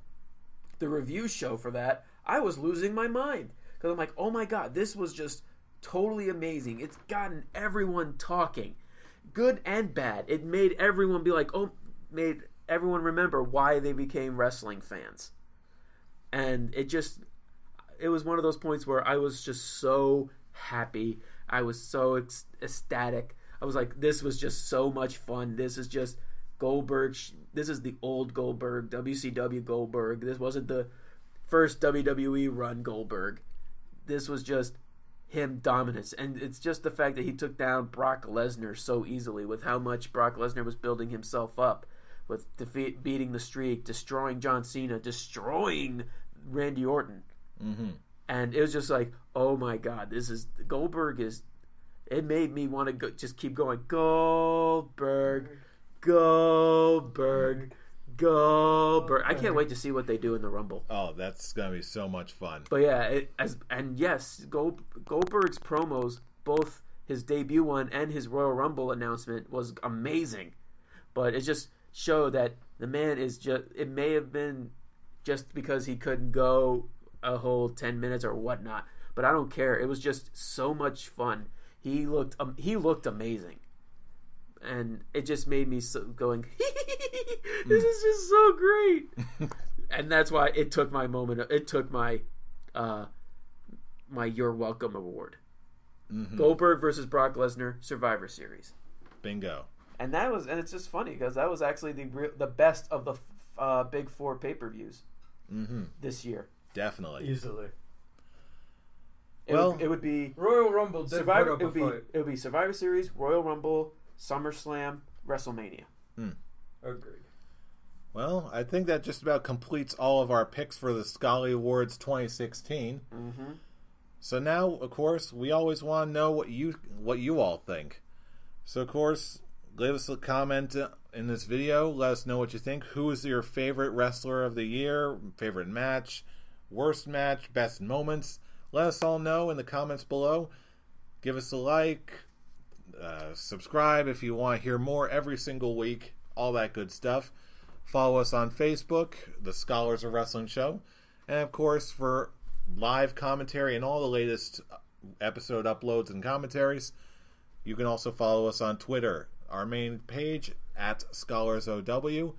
review show for that, I was losing my mind, because I'm like, oh my god, this was just totally amazing. It's gotten everyone talking, good and bad. It made everyone be like, made everyone remember why they became wrestling fans. And it was one of those points where I was just so happy. I was so ecstatic. I was like, this was just so much fun. This is just Goldberg. This is the old Goldberg, WCW Goldberg. This wasn't the first WWE run Goldberg. This was just him dominance. And it's just the fact that he took down Brock Lesnar so easily, with how much Brock Lesnar was building himself up, with beating the streak, destroying John Cena, destroying Randy Orton. Mm-hmm. And it was just like, oh my god, Goldberg it made me want to just keep going, Goldberg. I can't wait to see what they do in the Rumble. Oh, that's going to be so much fun. But yeah, yes, Goldberg's promos, both his debut one and his Royal Rumble announcement, was amazing. But it just showed that the man is it may have been just because he couldn't go a whole 10 minutes or whatnot, but I don't care. It was just so much fun. He looked amazing, and it just made me going, this is just so great. And that's why it took my moment. It took my my You're Welcome award. Mm-hmm. Goldberg versus Brock Lesnar, Survivor Series. Bingo. And it's just funny because that was actually the best of the big 4 pay-per-views this year. Definitely. Easily. It would be Royal Rumble did Survivor. put up a fight. It would be Survivor Series, Royal Rumble, SummerSlam, WrestleMania. Agreed. Well, I think that just about completes all of our picks for the Scholly Awards 2016. Mm-hmm. So now, of course, we always want to know what you all think. So, of course, leave us a comment in this video. Let us know what you think. Who is your favorite wrestler of the year? Favorite match? Worst match? Best moments? Let us all know in the comments below. Give us a like. Subscribe if you want to hear more every single week. All that good stuff. Follow us on Facebook, The Scholars of Wrestling Show. And, of course, for live commentary and all the latest episode uploads and commentaries, you can also follow us on Twitter. Our main page, at ScholarsOW.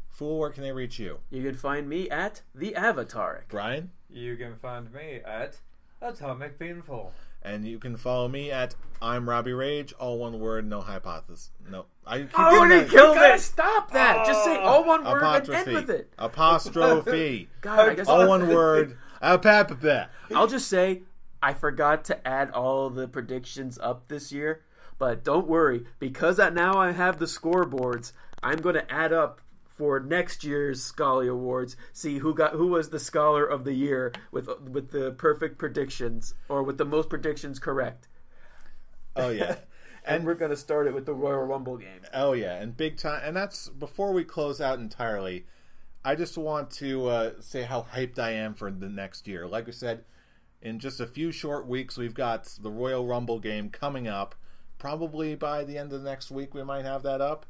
Fool, where can they reach you? You can find me at The Avataric. Brian? You can find me at Atomic Beanful. And you can follow me at I'm Robbie Rage, all one word, no hypothesis. No, I keep Oh, doing you that. killed it! Stop that! Just say all one word and end Apostrophe. with it. Apostrophe. God, I guess all one word. I'll just say I forgot to add all the predictions up this year, but don't worry, because now I have the scoreboards. I'm going to add up for next year's Scholly Awards. See who was the Scholar of the Year with the perfect predictions, or with the most predictions correct. Oh yeah. And we're going to start it with the Royal Rumble game. Oh yeah, and big time. And that's before we close out entirely. I just want to say how hyped I am for the next year. Like I said, in just a few short weeks, we've got the Royal Rumble game coming up. Probably by the end of the next week, we might have that up,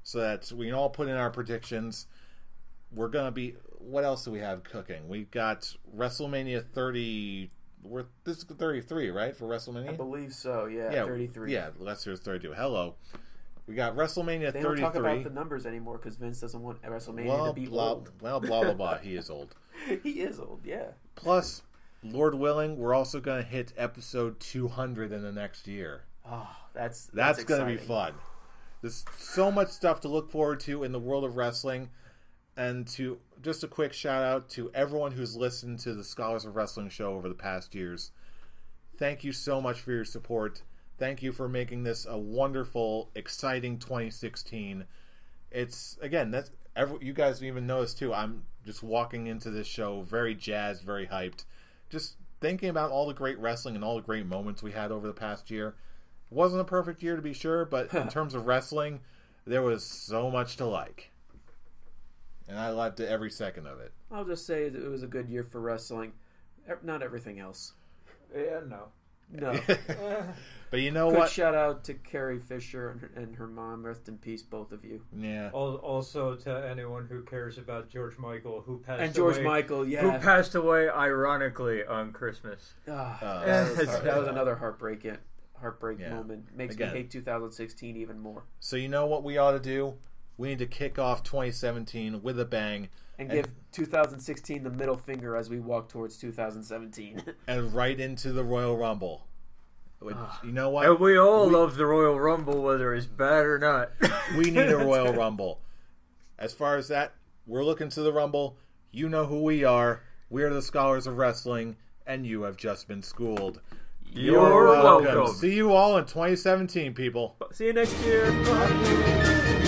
so that we can all put in our predictions. We're gonna be. What else do we have cooking? We've got WrestleMania 30. This is 33, right, for WrestleMania? I believe so. Yeah, 33. Yeah, last year's 32. Hello. We got WrestleMania 33. They don't talk about the numbers anymore because Vince doesn't want WrestleMania to be old. Well, blah, blah, blah. He is old. He is old, yeah. Plus, Lord willing, we're also going to hit episode 200 in the next year. Oh, that's going to be fun. There's so much stuff to look forward to in the world of wrestling. And to just a quick shout out to everyone who's listened to the Scholars of Wrestling show over the past years. Thank you so much for your support. Thank you for making this a wonderful, exciting 2016. It's, again, you guys even noticed too, I'm just walking into this show very jazzed, very hyped. Just thinking about all the great wrestling and all the great moments we had over the past year. It wasn't a perfect year to be sure, but in terms of wrestling, there was so much to like. And I loved every second of it. I'll just say it was a good year for wrestling. Not everything else. Yeah, no. But you know Quick what? shout out to Carrie Fisher and her mom. Rest in peace, both of you. Yeah. Also to anyone who cares about George Michael, who passed away. And George Michael, yeah. Who passed away, ironically, on Christmas. That was another heartbreak Yeah. moment. Makes me hate 2016 even more. So you know what we ought to do? We need to kick off 2017 with a bang. And give 2016 the middle finger as we walk towards 2017. And right into the Royal Rumble. You know what? And we all love the Royal Rumble, whether it's bad or not. We need a Royal Rumble. As far as that, we're looking to the Rumble. You know who we are. We are the Scholars of Wrestling, and you have just been schooled. You're welcome. See you all in 2017, people. See you next year. Bye.